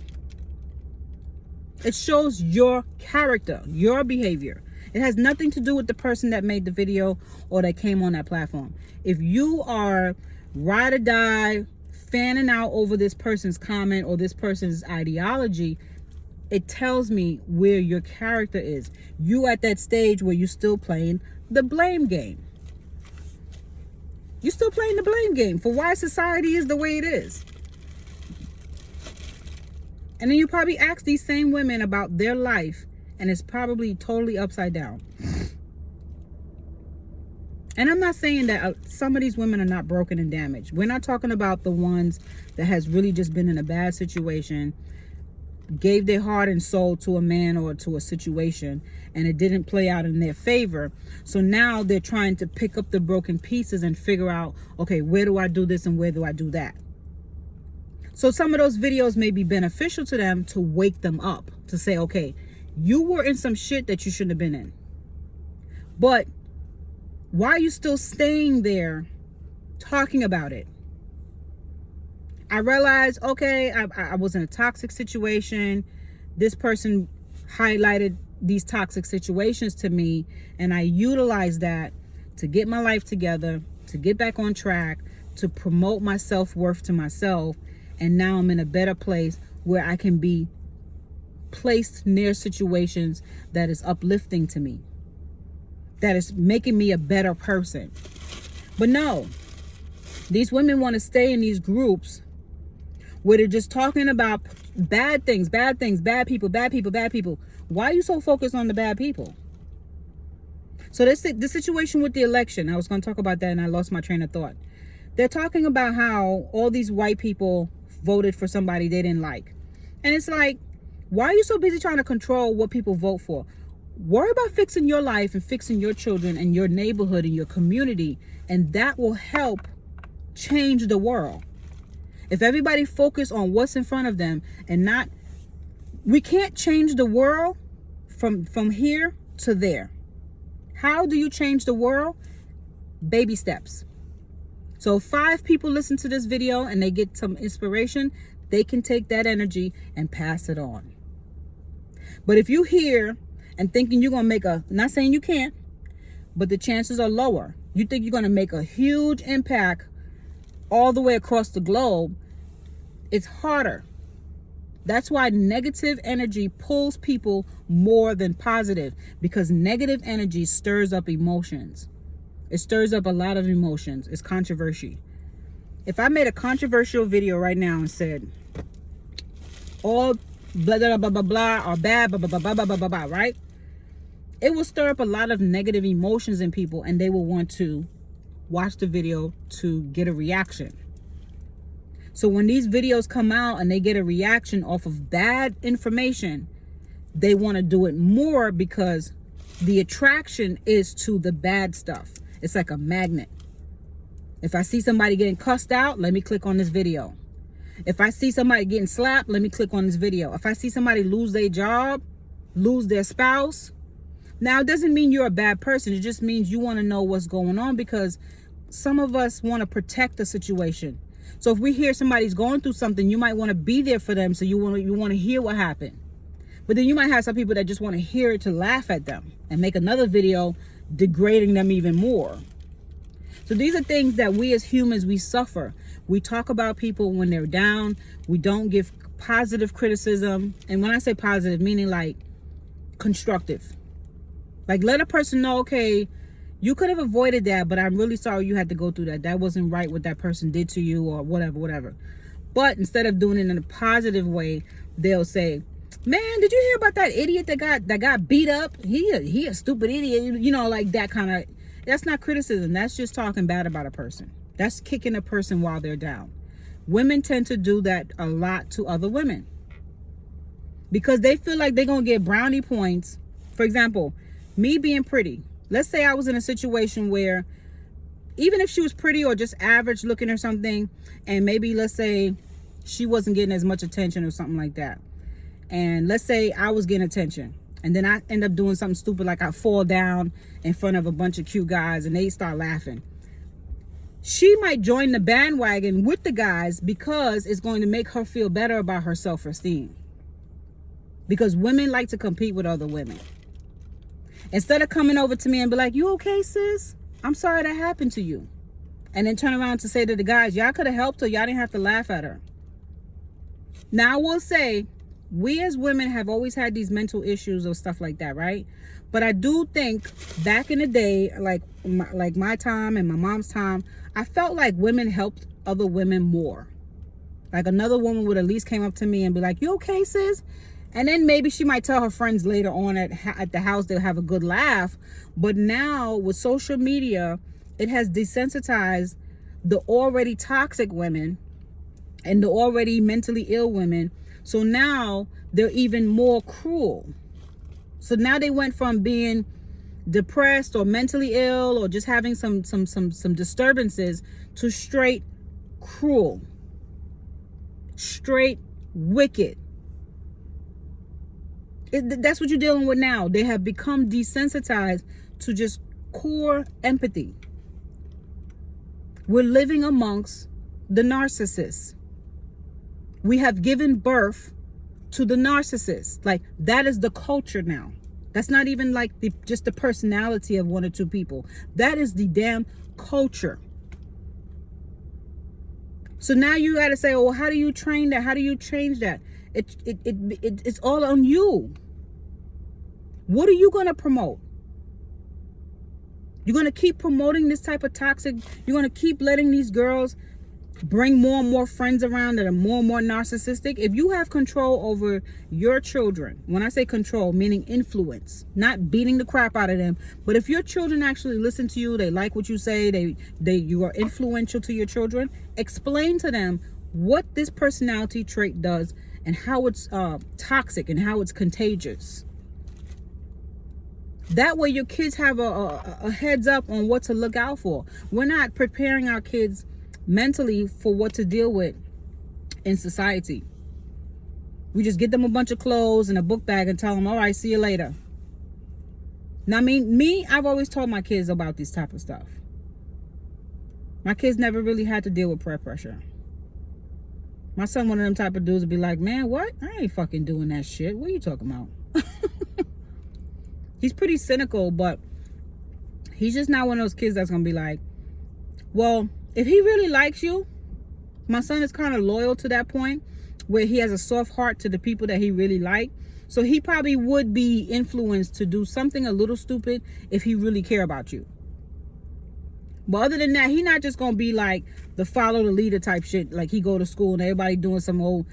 It shows your character, your behavior. It has nothing to do with the person that made the video or that came on that platform. If you are ride or die, fanning out over this person's comment or this person's ideology, it tells me where your character is. You at that stage where you're still playing the blame game. You're still playing the blame game for why society is the way it is. And then you probably ask these same women about their life, and it's probably totally upside down. And I'm not saying that some of these women are not broken and damaged. We're not talking about the ones that has really just been in a bad situation, gave their heart and soul to a man or to a situation, and it didn't play out in their favor. So now they're trying to pick up the broken pieces and figure out, okay, where do I do this and where do I do that? So some of those videos may be beneficial to them to wake them up, to say, okay, you were in some shit that you shouldn't have been in. But why are you still staying there talking about it? I realized, okay, I was in a toxic situation. This person highlighted these toxic situations to me, and I utilized that to get my life together, to get back on track, to promote my self-worth to myself. And now I'm in a better place where I can be placed near situations that is uplifting to me, that is making me a better person. But no, these women want to stay in these groups where they're just talking about bad things, bad people, bad people. Why are you so focused on the bad people? So this the situation with the election, I was going to talk about that and I lost my train of thought. They're talking about how all these white people voted for somebody they didn't like. And it's like, why are you so busy trying to control what people vote for? Worry about fixing your life and fixing your children and your neighborhood and your community, and that will help change the world. If everybody focus on what's in front of them and not, we can't change the world from here to there. How do you change the world? Baby steps. So if 5 people listen to this video and they get some inspiration, they can take that energy and pass it on. But if you hear and thinking you're going to make not saying you can't, but the chances are lower. You think you're going to make a huge impact all the way across the globe, it's harder. That's why negative energy pulls people more than positive, because negative energy stirs up emotions. It stirs up a lot of emotions. It's controversy. If I made a controversial video right now and said all blah blah blah blah blah or bad blah blah blah blah blah blah blah, right? It will stir up a lot of negative emotions in people, and they will want to watch the video to get a reaction. So when these videos come out and they get a reaction off of bad information, they want to do it more because the attraction is to the bad stuff. It's like a magnet. If I see somebody getting cussed out, let me click on this video. If I see somebody getting slapped, let me click on this video. If I see somebody lose their job, lose their spouse. Now, it doesn't mean you're a bad person. It just means you want to know what's going on, because some of us want to protect the situation. So if we hear somebody's going through something, you might want to be there for them. So you want to hear what happened. But then you might have some people that just want to hear it to laugh at them and make another video degrading them even more. So these are things that we as humans, we suffer. We talk about people when they're down. We don't give positive criticism. And when I say positive, meaning like constructive. Like, let a person know, okay, you could have avoided that, but I'm really sorry you had to go through that. That wasn't right what that person did to you, or whatever. But instead of doing it in a positive way, they'll say, man, did you hear about that idiot that got beat up? He a stupid idiot. You know, like that kind of. That's not criticism. That's just talking bad about a person. That's kicking a person while they're down. Women tend to do that a lot to other women because they feel like they're going to get brownie points. For example, me being pretty. Let's say I was in a situation where even if she was pretty or just average looking or something, and maybe let's say she wasn't getting as much attention or something like that. And let's say I was getting attention. And then I end up doing something stupid, like I fall down in front of a bunch of cute guys and they start laughing. She might join the bandwagon with the guys because it's going to make her feel better about her self-esteem. Because women like to compete with other women. Instead of coming over to me and be like, you okay, sis? I'm sorry that happened to you. And then turn around to say to the guys, y'all could have helped her. Y'all didn't have to laugh at her. Now I will say, we as women have always had these mental issues or stuff like that, right? But I do think back in the day, like my time and my mom's time, I felt like women helped other women more. Like another woman would at least came up to me and be like, you okay, sis? And then maybe she might tell her friends later on at the house, they'll have a good laugh. But now with social media, it has desensitized the already toxic women and the already mentally ill women. So now they're even more cruel. So now they went from being depressed or mentally ill or just having some disturbances to straight cruel, straight wicked. That's what you're dealing with now. They have become desensitized to just core empathy. We're living amongst the narcissists. We have given birth to the narcissist. Like, that is the culture now. That's not even like just the personality of one or two people. That is the damn culture. So now you got to say, oh, well, how do you train that? How do you change that? It's all on you. What are you going to promote? You're going to keep promoting this type of toxic. You're going to keep letting these girls bring more and more friends around that are more and more narcissistic. If you have control over your children, when I say control, meaning influence, not beating the crap out of them, but if your children actually listen to you, they like what you say, you are influential to your children, explain to them what this personality trait does and how it's toxic and how it's contagious. That way your kids have a heads up on what to look out for. We're not preparing our kids mentally for what to deal with in society. We just get them a bunch of clothes and a book bag and tell them, all right, see you later. Now, I've always told my kids about this type of stuff. My kids never really had to deal with peer pressure. My son, one of them type of dudes, would be like, man, what? I ain't fucking doing that shit. What are you talking about? He's pretty cynical, but he's just not one of those kids that's gonna be like, well, if he really likes you, my son is kind of loyal to that point where he has a soft heart to the people that he really like. So he probably would be influenced to do something a little stupid if he really care about you. But other than that, he's not just going to be like the follow the leader type shit. Like he go to school and everybody doing some old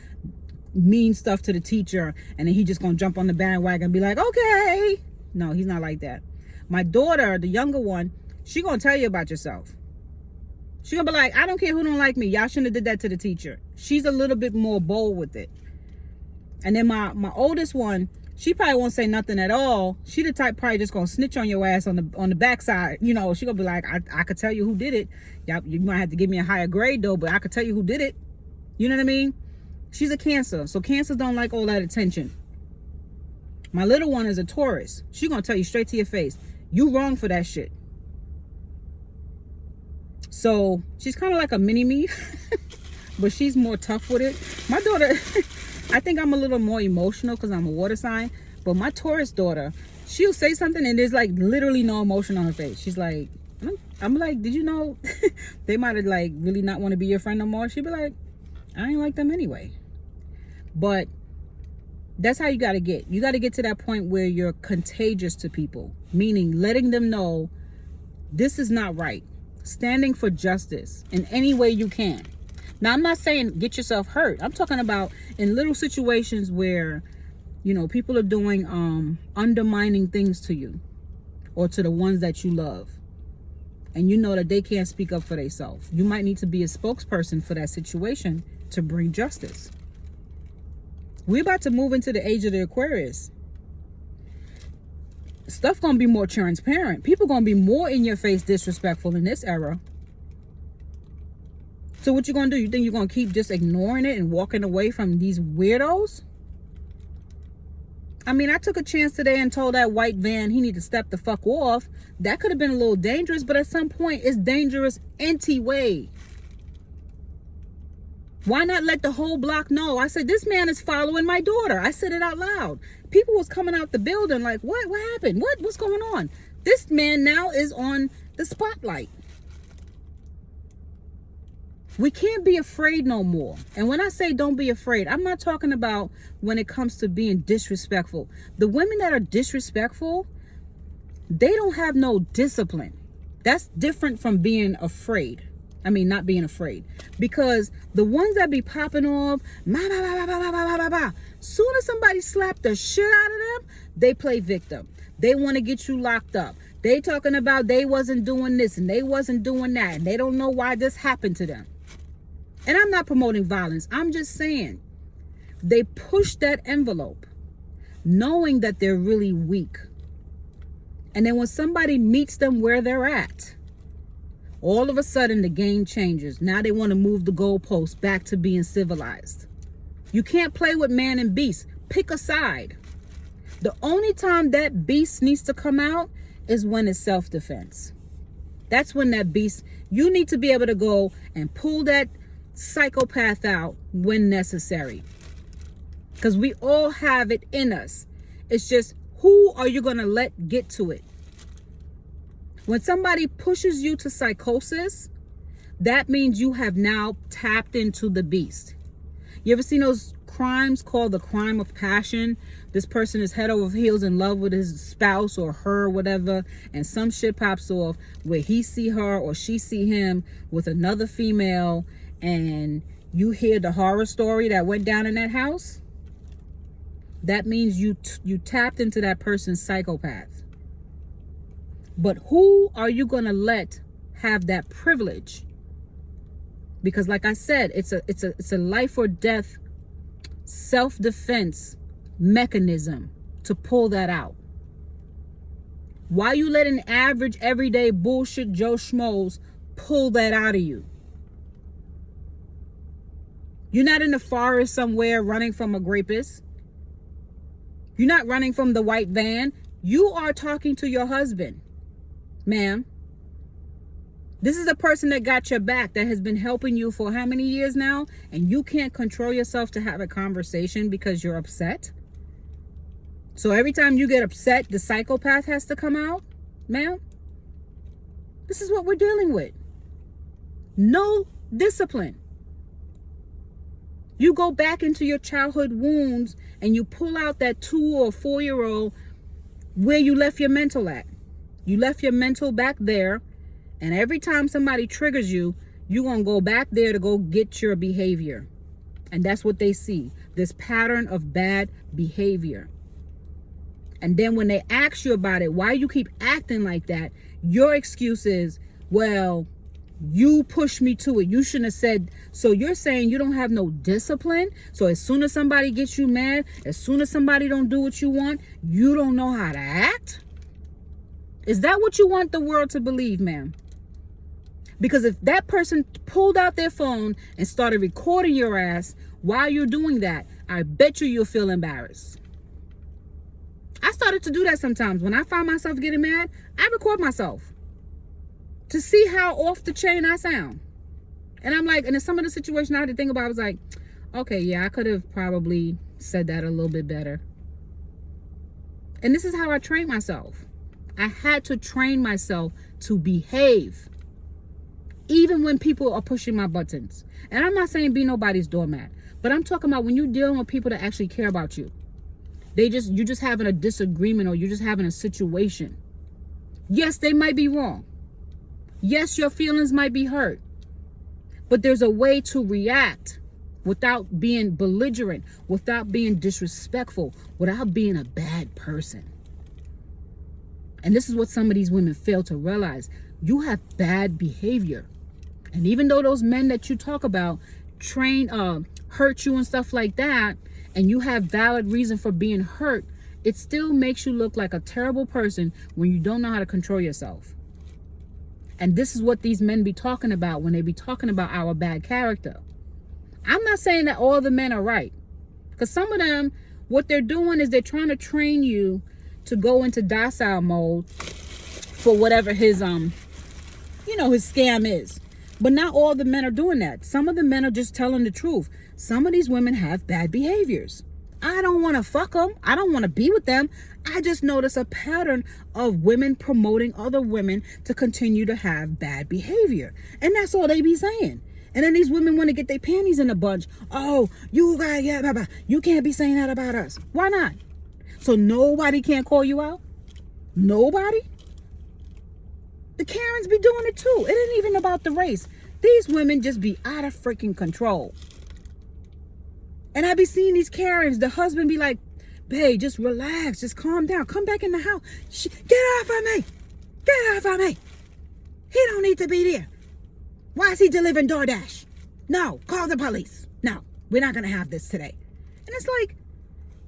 mean stuff to the teacher. And then he just going to jump on the bandwagon and be like, okay. No, he's not like that. My daughter, the younger one, she going to tell you about yourself. She gonna be like, I don't care who don't like me. Y'all shouldn't have did that to the teacher. She's a little bit more bold with it. And then my oldest one, she probably won't say nothing at all. She the type probably just gonna snitch on your ass on the backside. You know, she gonna be like, I could tell you who did it. Yeah, you might have to give me a higher grade though, but I could tell you who did it. You know what I mean? She's a Cancer, so Cancers don't like all that attention. My little one is a Taurus. She gonna tell you straight to your face, you wrong for that shit. So she's kind of like a mini me, but she's more tough with it. My daughter, I think I'm a little more emotional because I'm a water sign, but my Taurus daughter, she'll say something and there's like literally no emotion on her face. She's like, I'm like, did you know they might have like really not want to be your friend no more? She'd be like, I ain't like them anyway. But that's how you got to get. You got to get to that point where you're contagious to people, meaning letting them know this is not right. Standing for justice in any way you can. Now, I'm not saying get yourself hurt. I'm talking about in little situations where, you know, people are doing undermining things to you or to the ones that you love. And you know that they can't speak up for themselves. You might need to be a spokesperson for that situation to bring justice. We're about to move into the age of the Aquarius. Stuff gonna be more transparent. People gonna be more in your face disrespectful in this era. So what you gonna do? You think you're gonna keep just ignoring it and walking away from these weirdos? I mean, I took a chance today and told that white van he need to step the fuck off. That could have been a little dangerous, but at some point it's dangerous anyway. Why not let the whole block know? I said, this man is following my daughter. I said it out loud. People was coming out the building like, what happened? What's going on? This man now is on the spotlight. We can't be afraid no more. And when I say don't be afraid, I'm not talking about when it comes to being disrespectful. The women that are disrespectful, they don't have no discipline. That's different from being afraid. I mean, not being afraid. Because the ones that be popping off, soon as somebody slap the shit out of them, they play victim. They want to get you locked up. They talking about they wasn't doing this and they wasn't doing that. And they don't know why this happened to them. And I'm not promoting violence. I'm just saying they push that envelope knowing that they're really weak. And then when somebody meets them where they're at, all of a sudden the game changes. Now they want to move the goalposts back to being civilized. You can't play with man and beast. Pick a side. The only time that beast needs to come out is when it's self-defense. That's when that beast, you need to be able to go and pull that psychopath out when necessary. Because we all have it in us. It's just, who are you going to let get to it? When somebody pushes you to psychosis, that means you have now tapped into the beast. You ever seen those crimes called the crime of passion? This person is head over heels in love with his spouse or her, whatever, and some shit pops off where he see her or she see him with another female, and you hear the horror story that went down in that house. That means you tapped into that person's psychopath. But who are you going to let have that privilege? Because like I said, it's a life or death self-defense mechanism to pull that out. Why you let an average everyday bullshit Joe Schmoes pull that out of you? You're not in the forest somewhere running from a rapist. You're not running from the white van. You are talking to your husband. Ma'am, this is a person that got your back, that has been helping you for how many years now, and you can't control yourself to have a conversation because you're upset? So every time you get upset, the psychopath has to come out? Ma'am, this is what we're dealing with. No discipline. You go back into your childhood wounds and you pull out that 2 or 4-year-old where you left your mental at. You left your mental back there, and every time somebody triggers you, you're going to go back there to go get your behavior. And that's what they see, this pattern of bad behavior. And then when they ask you about it, why you keep acting like that, your excuse is, well, You pushed me to it. You shouldn't have said. So you're saying you don't have no discipline? So as soon as somebody gets you mad, as soon as somebody don't do what you want, you don't know how to act? Is that what you want the world to believe, ma'am? Because if that person pulled out their phone and started recording your ass while you're doing that, I bet you'll feel embarrassed. I started to do that sometimes. When I find myself getting mad, I record myself to see how off the chain I sound. And I'm like, and in some of the situations I had to think about, I was like, okay, yeah, I could have probably said that a little bit better. And this is how I trained myself. I had to train myself to behave, even when people are pushing my buttons. And I'm not saying be nobody's doormat, but I'm talking about when you're dealing with people that actually care about you. You're just having a disagreement, or you're just having a situation. Yes, they might be wrong. Yes, your feelings might be hurt. But there's a way to react without being belligerent, without being disrespectful, without being a bad person. And this is what some of these women fail to realize. You have bad behavior. And even though those men that you talk about hurt you and stuff like that, and you have valid reason for being hurt, it still makes you look like a terrible person when you don't know how to control yourself. And this is what these men be talking about when they be talking about our bad character. I'm not saying that all the men are right, because some of them, what they're doing is they're trying to train you to go into docile mode for whatever his scam is. But not all the men are doing that. Some of the men are just telling the truth. Some of these women have bad behaviors. I don't want to fuck them. I don't want to be with them. I just notice a pattern of women promoting other women to continue to have bad behavior. And that's all they be saying. And then these women want to get their panties in a bunch. Oh, you can't be saying that about us. Why not? So nobody can call you out? Nobody? The Karens be doing it too. It ain't even about the race. These women just be out of freaking control. And I be seeing these Karens, the husband be like, babe, just relax, just calm down. Come back in the house. Get off of me. Get off of me. He don't need to be there. Why is he delivering DoorDash? No, call the police. No, we're not going to have this today. And it's like,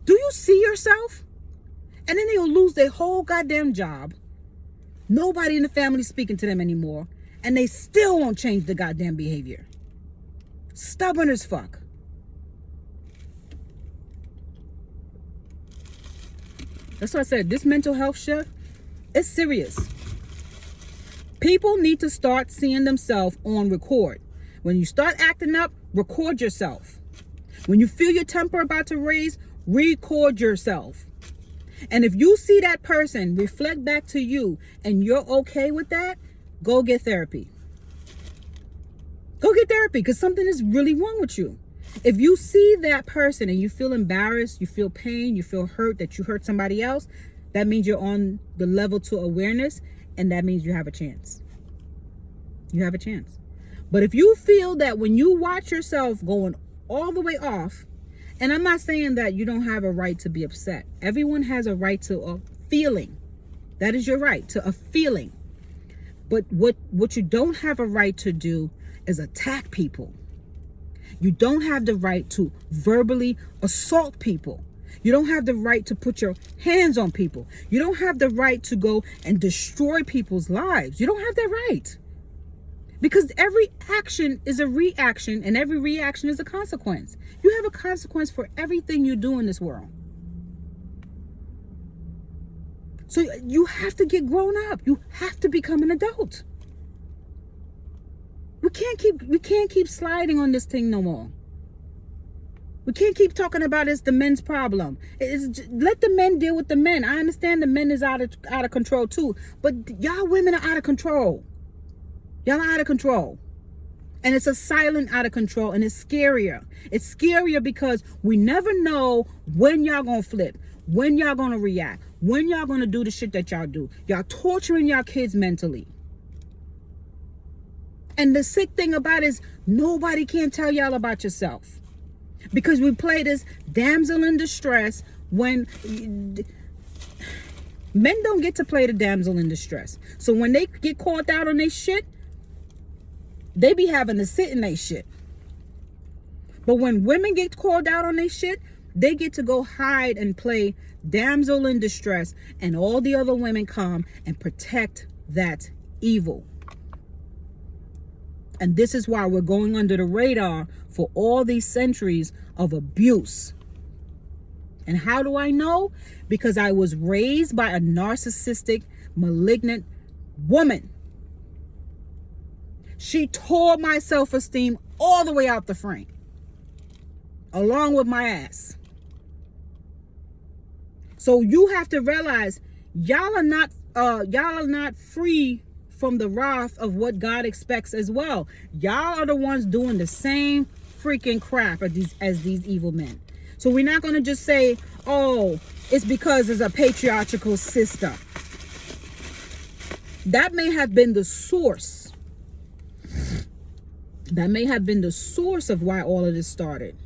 do you see yourself? And then they'll lose their whole goddamn job. Nobody in the family speaking to them anymore. And they still won't change the goddamn behavior. Stubborn as fuck. That's what I said. This mental health shit, it's serious. People need to start seeing themselves on record. When you start acting up, record yourself. When you feel your temper about to raise, record yourself. And if you see that person reflect back to you and you're okay with that, go get therapy. Go get therapy, because something is really wrong with you. If you see that person and you feel embarrassed, you feel pain, you feel hurt that you hurt somebody else, that means you're on the level to awareness, and that means you have a chance. You have a chance. But if you feel that when you watch yourself going all the way off, and I'm not saying that you don't have a right to be upset. Everyone has a right to a feeling. That is your right, to a feeling. But what you don't have a right to do is attack people. You don't have the right to verbally assault people. You don't have the right to put your hands on people. You don't have the right to go and destroy people's lives. You don't have that right. Because every action is a reaction, and every reaction is a consequence. You have a consequence for everything you do in this world. So you have to get grown up. You have to become an adult. We can't keep sliding on this thing no more. We can't keep talking about it's the men's problem. Let the men deal with the men. I understand the men is out of control too, but y'all women are out of control. Y'all are out of control. And it's a silent out of control, and it's scarier. It's scarier because we never know when y'all gonna flip, when y'all gonna react, when y'all gonna do the shit that y'all do. Y'all torturing y'all kids mentally. And the sick thing about it is nobody can tell y'all about yourself. Because we play this damsel in distress when men don't get to play the damsel in distress. So when they get caught out on their shit, They be having to sit in their shit. But when women get called out on their shit, they get to go hide and play damsel in distress, and all the other women come and protect that evil. And this is why we're going under the radar for all these centuries of abuse. And how do I know? Because I was raised by a narcissistic, malignant woman. She tore my self-esteem all the way out the frame, along with my ass. So you have to realize y'all are not free from the wrath of what God expects as well. Y'all are the ones doing the same freaking crap as these evil men. So we're not going to just say, oh, it's because it's a patriarchal system. That may have been the source. That may have been the source of why all of this started.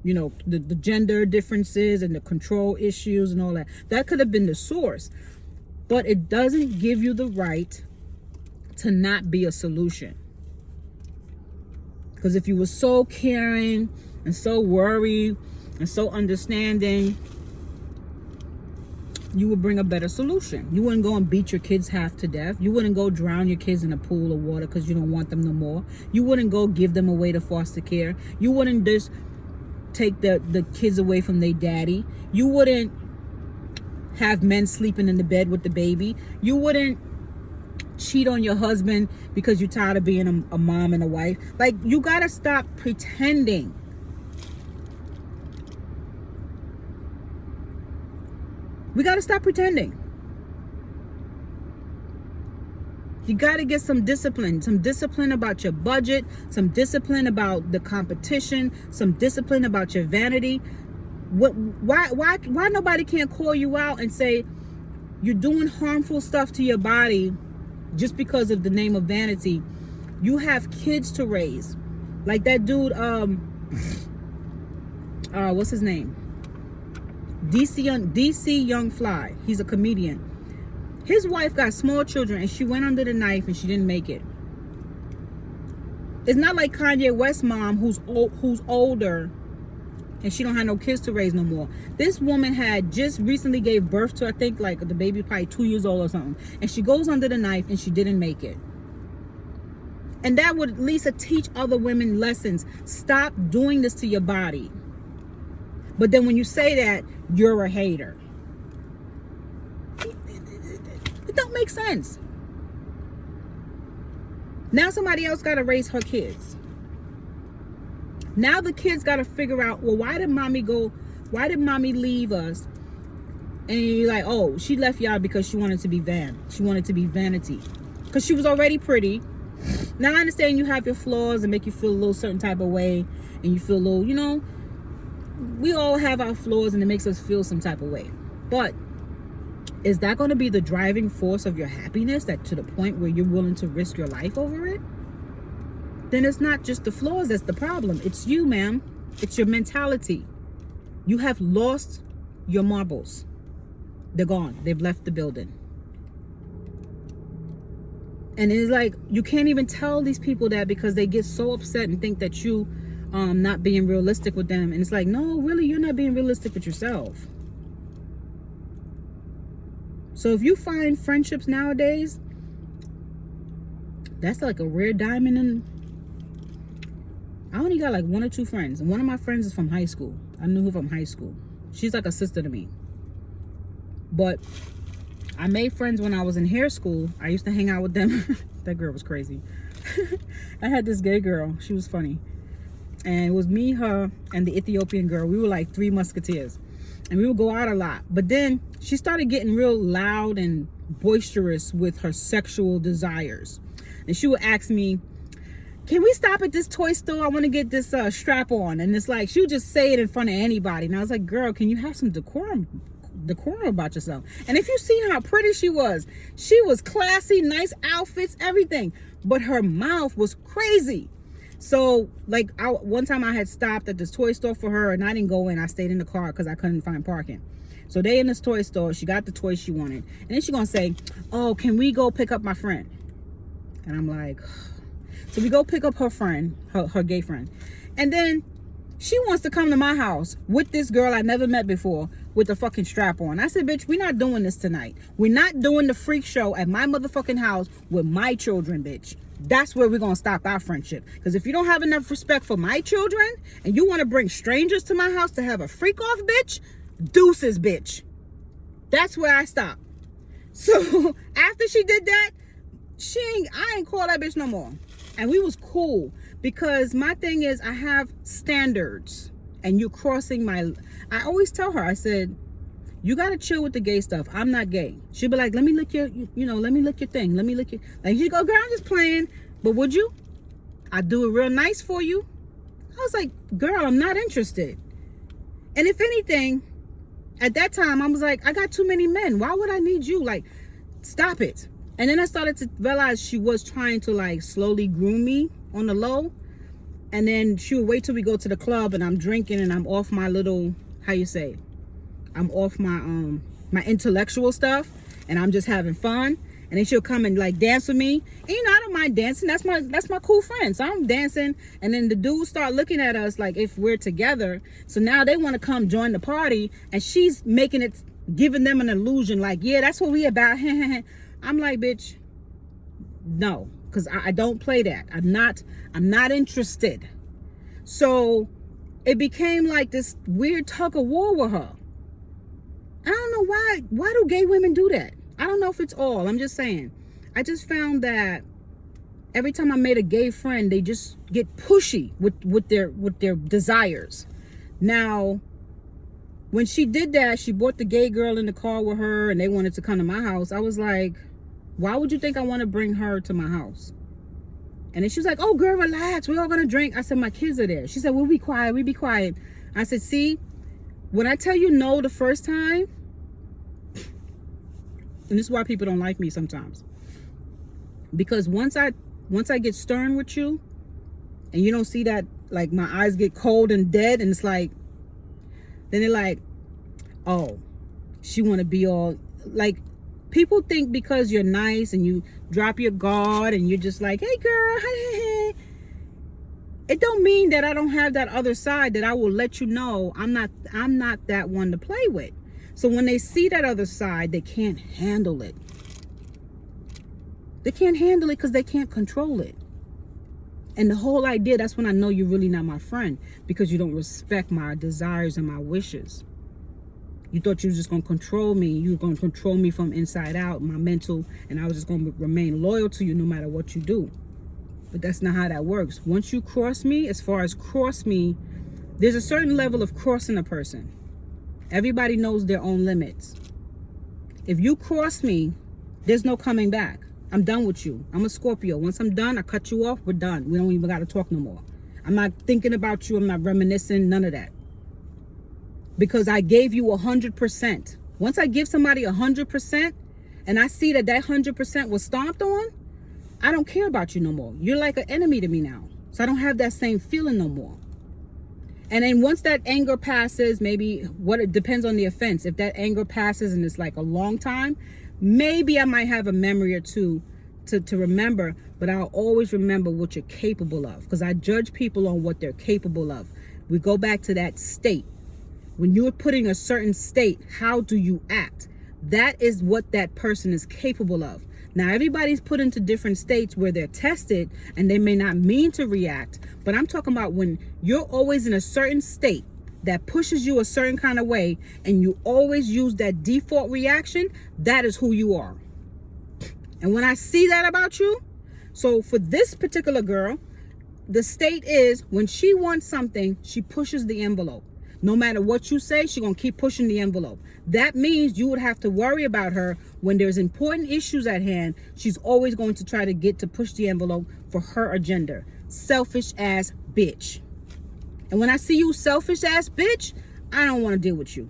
You know, the gender differences and the control issues and all that. That could have been the source. But it doesn't give you the right to not be a solution. Because if you were so caring and so worried and so understanding, you would bring a better solution. You wouldn't go and beat your kids half to death. You wouldn't go drown your kids in a pool of water because you don't want them no more. You wouldn't go give them away to foster care. You wouldn't just take the kids away from their daddy. You wouldn't have men sleeping in the bed with the baby. You wouldn't cheat on your husband because you're tired of being a mom and a wife. Like, you gotta stop pretending. We gotta stop pretending. You gotta get some discipline about your budget, some discipline about the competition, some discipline about your vanity. Why nobody can't call you out and say you're doing harmful stuff to your body just because of the name of vanity? You have kids to raise. Like that dude, what's his name? DC Young Fly. He's a comedian. His wife got small children and she went under the knife and she didn't make it. It's not like Kanye West's mom who's older and she don't have no kids to raise no more. This woman had just recently gave birth to, I think, like the baby probably 2 years old or something. And she goes under the knife and she didn't make it. And that would at least teach other women lessons. Stop doing this to your body. But then when you say that, you're a hater. It don't make sense. Now somebody else got to raise her kids. Now the kids got to figure out, well, why did mommy leave us? And you're like, oh, she left y'all because she wanted to be she wanted to be vanity. Because she was already pretty. Now I understand you have your flaws and make you feel a little certain type of way. And you feel a little, you know, we all have our flaws and it makes us feel some type of way. But is that going to be the driving force of your happiness, that to the point where you're willing to risk your life over it? Then it's not just the flaws that's the problem. It's you, ma'am. It's your mentality. You have lost your marbles. They're gone. They've left the building. And it's like, you can't even tell these people that because they get so upset and think that you not being realistic with them. And it's like, no, really, you're not being realistic with yourself. So if you find friendships nowadays, that's like a rare diamond. And I only got like 1 or 2 friends. And one of my friends is from high school. I knew her from high school. She's like a sister to me. But I made friends when I was in hair school. I used to hang out with them. That girl was crazy. I had this gay girl. She was funny. And it was me, her, and the Ethiopian girl. We were like 3 musketeers. And we would go out a lot. But then she started getting real loud and boisterous with her sexual desires. And she would ask me, can we stop at this toy store? I want to get this strap on. And it's like, she would just say it in front of anybody. And I was like, girl, can you have some decorum about yourself? And if you seen how pretty she was classy, nice outfits, everything. But her mouth was crazy. So, like, one time I had stopped at this toy store for her, and I didn't go in. I stayed in the car because I couldn't find parking. So they in this toy store. She got the toy she wanted. And then she gonna say, oh, can we go pick up my friend? And I'm like, so we go pick up her friend, her gay friend. And then she wants to come to my house with this girl I never met before with the fucking strap on. I said, bitch, we're not doing this tonight. We're not doing the freak show at my motherfucking house with my children, bitch. That's where we're going to stop our friendship. Because if you don't have enough respect for my children and you want to bring strangers to my house to have a freak off, bitch, deuces, bitch. That's where I stop. So after she did that, I ain't call that bitch no more. And we was cool, because my thing is I have standards, and you're crossing my. I always tell her, I said, you gotta chill with the gay stuff. I'm not gay. She'll be like, let me lick your, let me lick your thing. Let me lick your. Like, you go, girl, I'm just playing. But would you? I do it real nice for you. I was like, girl, I'm not interested. And if anything, at that time, I was like, I got too many men. Why would I need you? Like, stop it. And then I started to realize she was trying to like slowly groom me on the low. And then she would wait till we go to the club and I'm drinking and I'm off my little, how you say, I'm off my my intellectual stuff and I'm just having fun. And then she'll come and like dance with me. And I don't mind dancing. That's my cool friend. So I'm dancing. And then the dudes start looking at us like if we're together. So now they want to come join the party. And she's making it, giving them an illusion like, yeah, that's what we about. I'm like, bitch, no, because I don't play that. I'm not interested. So it became like this weird tug of war with her. I don't know why do gay women do that? I don't know if it's all. I'm just saying. I just found that every time I made a gay friend, they just get pushy with their desires. Now, when she did that, she brought the gay girl in the car with her and they wanted to come to my house. I was like, why would you think I want to bring her to my house? And then she was like, oh, girl, relax. We're all going to drink. I said, my kids are there. She said, we'll be quiet. I said, see, when I tell you no the first time, and this is why people don't like me sometimes. Because once I get stern with you and you don't see that, like my eyes get cold and dead and it's like, then they're like, oh, she want to be all like, people think because you're nice and you drop your guard and you're just like, hey girl, hey. It don't mean that I don't have that other side that I will let you know I'm not that one to play with. So when they see that other side, they can't handle it. They can't handle it because they can't control it. And the whole idea, that's when I know you're really not my friend, because you don't respect my desires and my wishes. You thought you were just going to control me. You were going to control me from inside out, my mental, and I was just going to remain loyal to you no matter what you do. But that's not how that works. Once you cross me, as far as cross me, there's a certain level of crossing a person. Everybody knows their own limits. If you cross me, there's no coming back. I'm done with you. I'm a Scorpio. Once I'm done, I cut you off. We're done. We don't even got to talk no more. I'm not thinking about you. I'm not reminiscing. None of that. Because I gave you 100%. Once I give somebody 100% and I see that 100% was stomped on, I don't care about you no more. You're like an enemy to me now. So I don't have that same feeling no more. And then once that anger passes, maybe it depends on the offense. If that anger passes and it's like a long time, maybe I might have a memory or two to remember, but I'll always remember what you're capable of, because I judge people on what they're capable of. We go back to that state. When you're put in a certain state, how do you act? That is what that person is capable of. Now, everybody's put into different states where they're tested and they may not mean to react, but I'm talking about when you're always in a certain state that pushes you a certain kind of way and you always use that default reaction, that is who you are. And when I see that about you, so for this particular girl, the state is when she wants something, she pushes the envelope. No matter what you say, she's going to keep pushing the envelope. That means you would have to worry about her when there's important issues at hand. She's always going to try to push the envelope for her agenda. Selfish ass bitch. And when I see you selfish ass bitch, I don't want to deal with you.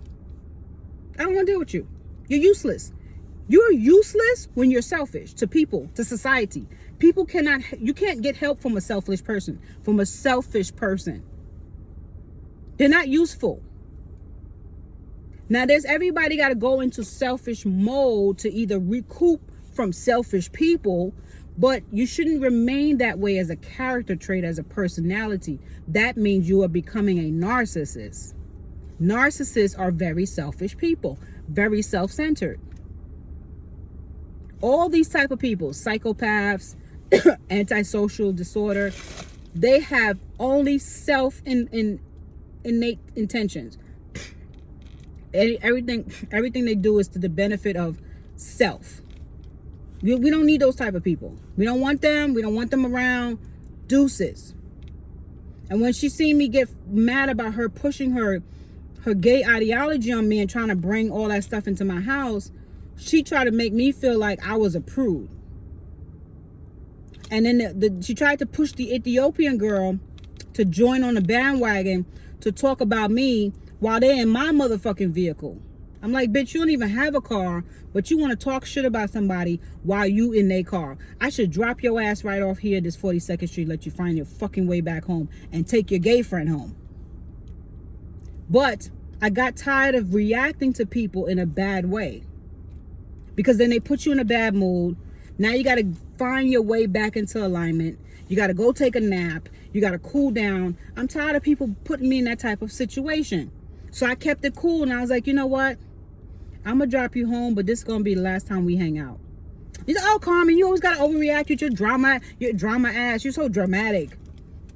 I don't want to deal with you. You're useless. You're useless when you're selfish to people, to society. You can't get help from a selfish person, from a selfish person. They're not useful. Now, everybody got to go into selfish mode to either recoup from selfish people, But you shouldn't remain that way as a character trait, as a personality. That means you are becoming a narcissist. Narcissists are very selfish people, very self-centered. All these type of people, psychopaths, antisocial disorder, they have only innate intentions. Everything they do is to the benefit of self. We don't need those type of people. We don't want them. We don't want them around. Deuces. And when she seen me get mad about her pushing her gay ideology on me and trying to bring all that stuff into my house, she tried to make me feel like I was a prude. And then she tried to push the Ethiopian girl to join on the bandwagon to talk about me while they're in my motherfucking vehicle. I'm like, bitch, you don't even have a car, but you want to talk shit about somebody while you in their car. I should drop your ass right off here, this 42nd Street, let you find your fucking way back home and take your gay friend home. But I got tired of reacting to people in a bad way, because then they put you in a bad mood. Now you got to find your way back into alignment. You got to go take a nap. You got to cool down. I'm tired of people putting me in that type of situation. So I kept it cool, and I was like, you know what? I'm going to drop you home, but this is going to be the last time we hang out. He's like, oh, Carmen, you always got to overreact with your drama ass. You're so dramatic.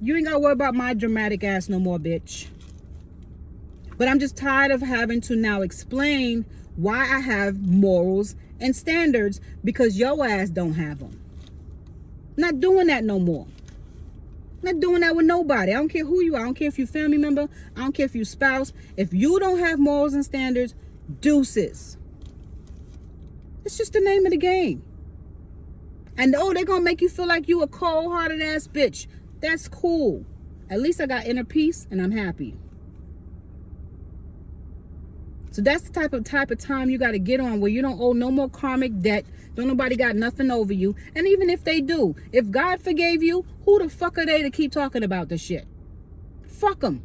You ain't got to worry about my dramatic ass no more, bitch. But I'm just tired of having to now explain why I have morals and standards, because your ass don't have them. Not doing that no more. Not doing that with nobody. I don't care who you are. I don't care if you're a family member. I don't care if you're spouse. If you don't have morals and standards, deuces. It's just the name of the game. And they're going to make you feel like you a cold-hearted ass bitch. That's cool. At least I got inner peace and I'm happy. So that's the type of time you got to get on, where you don't owe no more karmic debt. Don't nobody got nothing over you. And even if they do, if God forgave you, who the fuck are they to keep talking about this shit? Fuck them.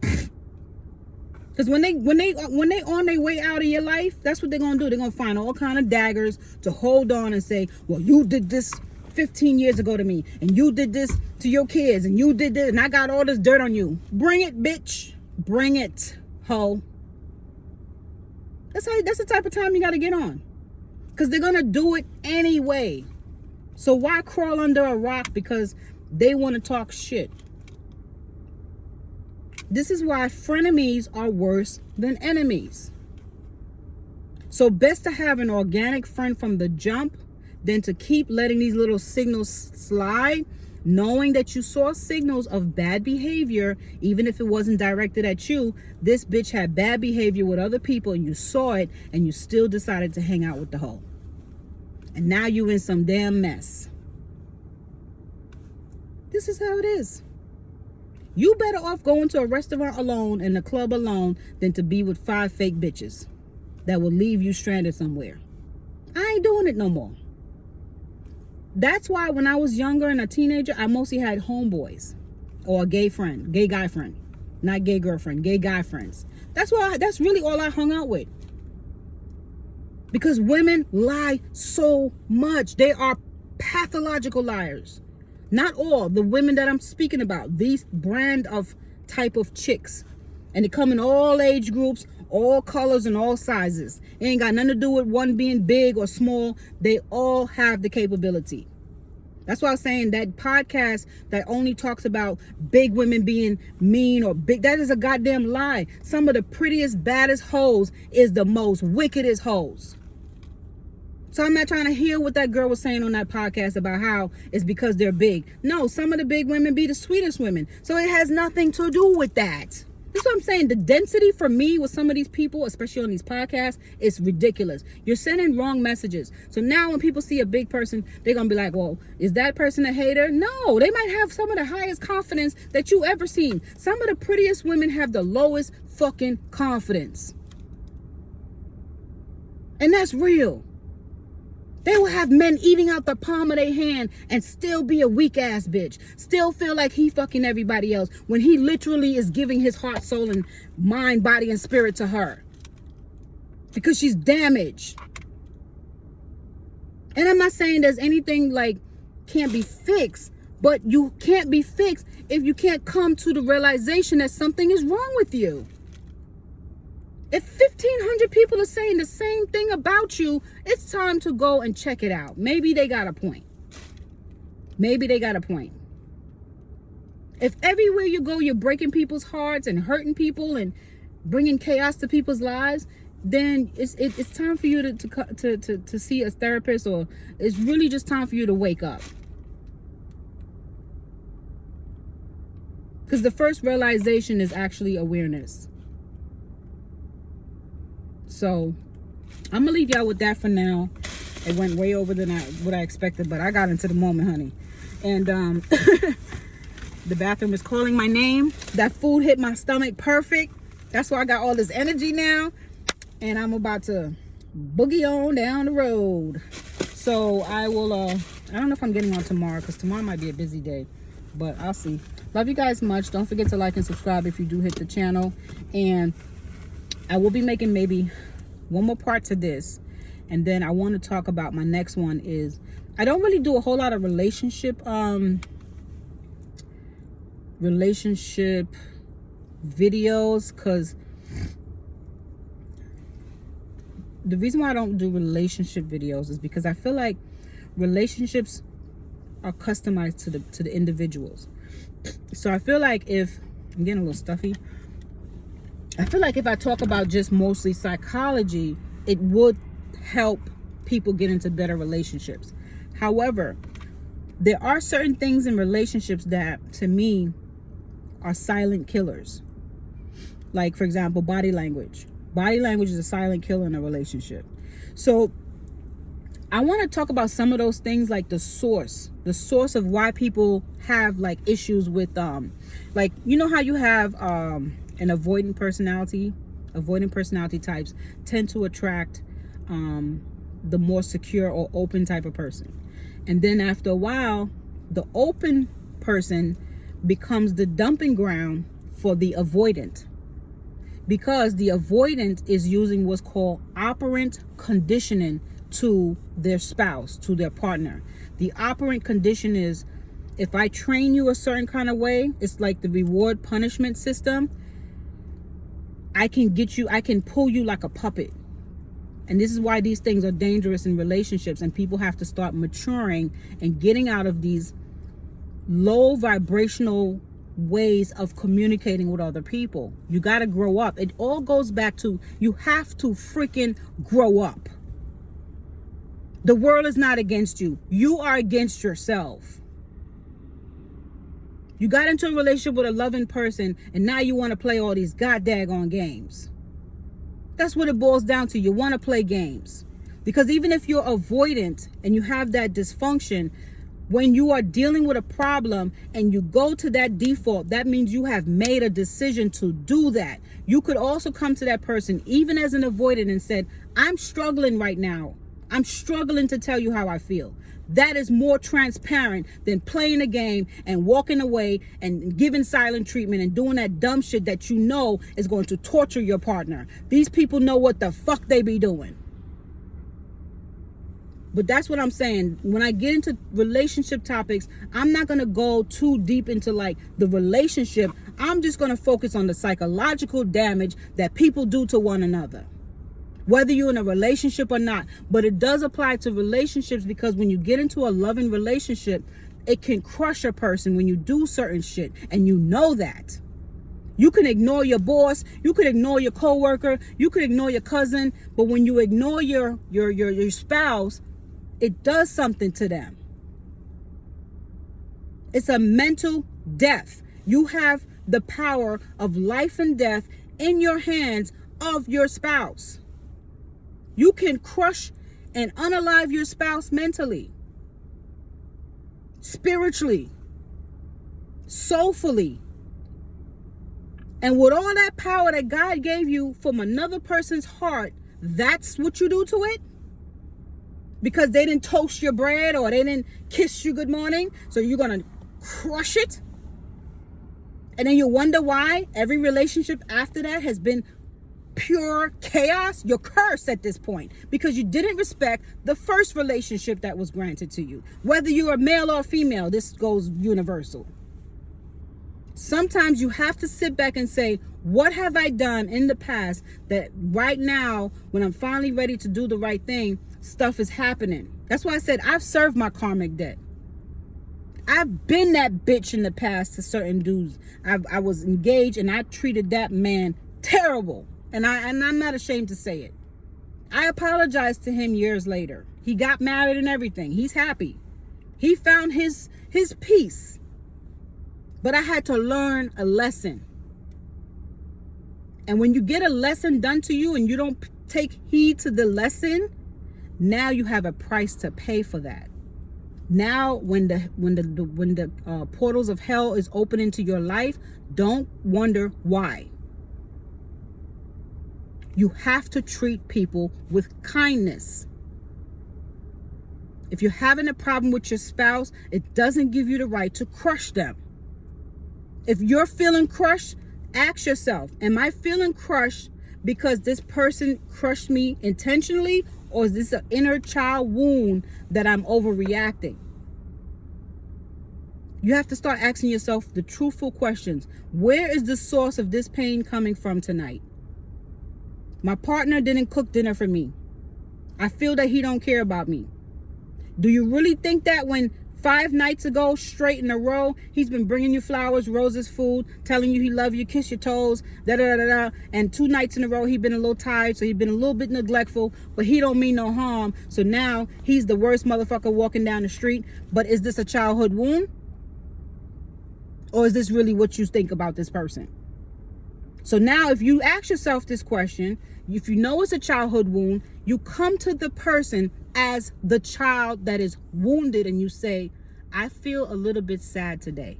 Because when they on their way out of your life, that's what they're gonna do. They're gonna find all kind of daggers to hold on and say, well, you did this 15 years ago to me, and you did this to your kids, and you did this, and I got all this dirt on you. Bring it, bitch. Bring it, ho. That's the type of time you got to get on, because they're gonna do it anyway. So why crawl under a rock because they want to talk shit? This is why frenemies are worse than enemies. So best to have an organic friend from the jump than to keep letting these little signals slide, knowing that you saw signals of bad behavior, even if it wasn't directed at you. This bitch had bad behavior with other people, and you saw it, and you still decided to hang out with the hoe. And now you in some damn mess. This is how it is. You better off going to a restaurant alone and a club alone than to be with 5 fake bitches that will leave you stranded somewhere. I ain't doing it no more. That's why when I was younger and a teenager, I mostly had homeboys or a gay friend, gay guy friend, not gay girlfriend, gay guy friends. That's really all I hung out with. Because women lie so much. They are pathological liars. Not all the women that I'm speaking about, these brand of type of chicks. And they come in all age groups, all colors and all sizes. It ain't got nothing to do with one being big or small. They all have the capability. That's why I was saying that podcast that only talks about big women being mean or big, that is a goddamn lie. Some of the prettiest, baddest hoes is the most wickedest hoes. So I'm not trying to hear what that girl was saying on that podcast about how it's because they're big. No, some of the big women be the sweetest women. So it has nothing to do with that. That's what I'm saying. The density for me with some of these people, especially on these podcasts, is ridiculous. You're sending wrong messages. So now when people see a big person, they're going to be like, well, is that person a hater? No, they might have some of the highest confidence that you ever seen. Some of the prettiest women have the lowest fucking confidence. And that's real. They will have men eating out the palm of their hand and still be a weak ass bitch. Still feel like he fucking everybody else when he literally is giving his heart, soul, and mind, body, and spirit to her. Because she's damaged. And I'm not saying there's anything like can't be fixed, but you can't be fixed if you can't come to the realization that something is wrong with you. If 1,500 people are saying the same thing about you, it's time to go and check it out. Maybe they got a point. Maybe they got a point. If everywhere you go, you're breaking people's hearts and hurting people and bringing chaos to people's lives, then it's time for you to see a therapist, or it's really just time for you to wake up. Because the first realization is actually awareness. So I'm gonna leave y'all with that for now. It went way over than what I expected, but I got into the moment, honey. And the bathroom is calling my name. That food hit my stomach perfect. That's why I got all this energy now. And I'm about to boogie on down the road. So I will, I don't know if I'm getting on tomorrow, because tomorrow might be a busy day, but I'll see. Love you guys much. Don't forget to like and subscribe if you do hit the channel. And I will be making maybe one more part to this. And then I want to talk about my next one is, I don't really do a whole lot of relationship videos, because the reason why I don't do relationship videos is because I feel like relationships are customized to the individuals. So I feel like if I'm getting a little stuffy, I feel like if I talk about just mostly psychology, it would help people get into better relationships. However, there are certain things in relationships that to me are silent killers. Like, for example, body language. Body language is a silent killer in a relationship. So I want to talk about some of those things, like the source of why people have like issues with like, you know how you have an avoidant personality types tend to attract the more secure or open type of person. And then after a while, the open person becomes the dumping ground for the avoidant, because the avoidant is using what's called operant conditioning to their spouse, to their partner. The operant condition is, if I train you a certain kind of way, it's like the reward punishment system. I can pull you like a puppet. And this is why these things are dangerous in relationships, and people have to start maturing and getting out of these low vibrational ways of communicating with other people. You got to grow up. It all goes back to, you have to freaking grow up. The world is not against you. You are against yourself. You got into a relationship with a loving person, and now you want to play all these goddaggone games. That's what it boils down to. You want to play games. Because even if you're avoidant and you have that dysfunction, when you are dealing with a problem and you go to that default, that means you have made a decision to do that. You could also come to that person, even as an avoidant, and said, I'm struggling right now. I'm struggling to tell you how I feel. That is more transparent than playing a game and walking away and giving silent treatment and doing that dumb shit that you know is going to torture your partner. These people know what the fuck they be doing. But that's what I'm saying. When I get into relationship topics, I'm not going to go too deep into like the relationship. I'm just going to focus on the psychological damage that people do to one another, whether you're in a relationship or not. But it does apply to relationships, because when you get into a loving relationship, it can crush a person when you do certain shit, and you know that. You can ignore your boss, you could ignore your coworker, you could ignore your cousin, but when you ignore your spouse, it does something to them. It's a mental death. You have the power of life and death in your hands of your spouse. You can crush and unalive your spouse mentally, spiritually, soulfully. And with all that power that God gave you from another person's heart, that's what you do to it? Because they didn't toast your bread or they didn't kiss you good morning, so you're going to crush it? And then you wonder why every relationship after that has been pure chaos, you're cursed at this point because you didn't respect the first relationship that was granted to you. Whether you're a male or female, this goes universal. Sometimes you have to sit back and say, what have I done in the past that right now, when I'm finally ready to do the right thing, stuff is happening. That's why I said I've served my karmic debt. I've been that bitch in the past to certain dudes. I was engaged and I treated that man terrible. And I'm not ashamed to say it. I apologized to him years later. He got married and everything. He's happy. He found his peace. But I had to learn a lesson. And when you get a lesson done to you and you don't take heed to the lesson, now you have a price to pay for that. Now, when the portals of hell is open into your life, don't wonder why. You have to treat people with kindness. If you're having a problem with your spouse, it doesn't give you the right to crush them. If you're feeling crushed, ask yourself, am I feeling crushed because this person crushed me intentionally, or is this an inner child wound that I'm overreacting? You have to start asking yourself the truthful questions. Where is the source of this pain coming from tonight? My partner didn't cook dinner for me. I feel that he don't care about me. Do you really think that when 5 nights ago, straight in a row, he's been bringing you flowers, roses, food, telling you he loves you, kiss your toes, da-da-da-da-da, and 2 nights in a row, he's been a little tired, so he's been a little bit neglectful, but he don't mean no harm, so now he's the worst motherfucker walking down the street? But is this a childhood wound? Or is this really what you think about this person? So now if you ask yourself this question, if you know it's a childhood wound, you come to the person as the child that is wounded and you say, I feel a little bit sad today.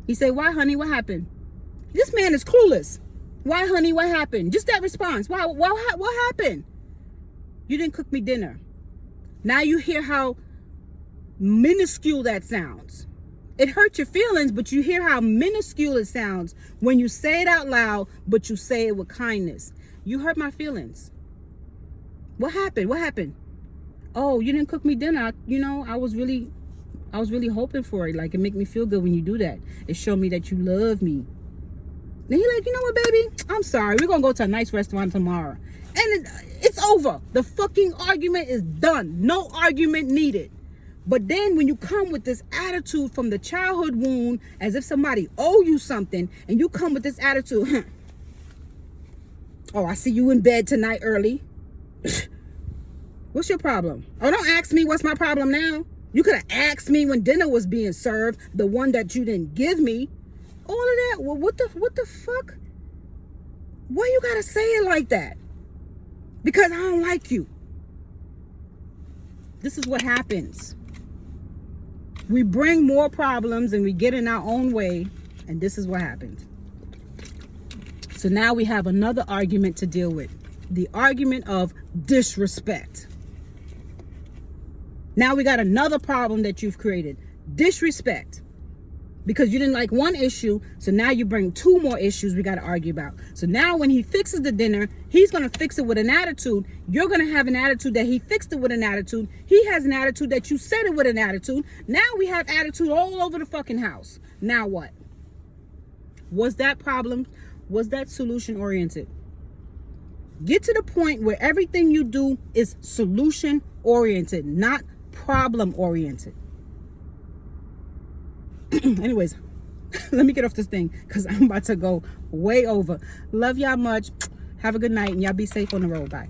He say, why, honey? What happened? This man is clueless. Why, honey? What happened? Just that response. Why? What happened? You didn't cook me dinner. Now you hear how minuscule that sounds. It hurts your feelings, but you hear how minuscule it sounds when you say it out loud, but you say it with kindness. You hurt my feelings. What happened? What happened? Oh, you didn't cook me dinner. I was really hoping for it. Like, it make me feel good when you do that. It showed me that you love me. Then he like, you know what, baby? I'm sorry. We're going to go to a nice restaurant tomorrow. And it's over. The fucking argument is done. No argument needed. But then when you come with this attitude from the childhood wound, as if somebody owe you something, and you come with this attitude, oh, I see you in bed tonight early. What's your problem? Oh, don't ask me what's my problem now. You could have asked me when dinner was being served, the one that you didn't give me. All of that. Well, what the fuck? Why you gotta say it like that? Because I don't like you. This is what happens. We bring more problems and we get in our own way, and this is what happens. So now we have another argument to deal with. The argument of disrespect. Now we got another problem that you've created. Disrespect. Because you didn't like one issue, so now you bring 2 more issues we got to argue about. So now when he fixes the dinner, he's going to fix it with an attitude. You're going to have an attitude that he fixed it with an attitude. He has an attitude that you said it with an attitude. Now we have attitude all over the fucking house. Now what? Was that problem? Was that solution oriented? Get to the point where everything you do is solution oriented, not problem oriented. Anyways, let me get off this thing because I'm about to go way over. Love y'all much. Have a good night and y'all be safe on the road. Bye.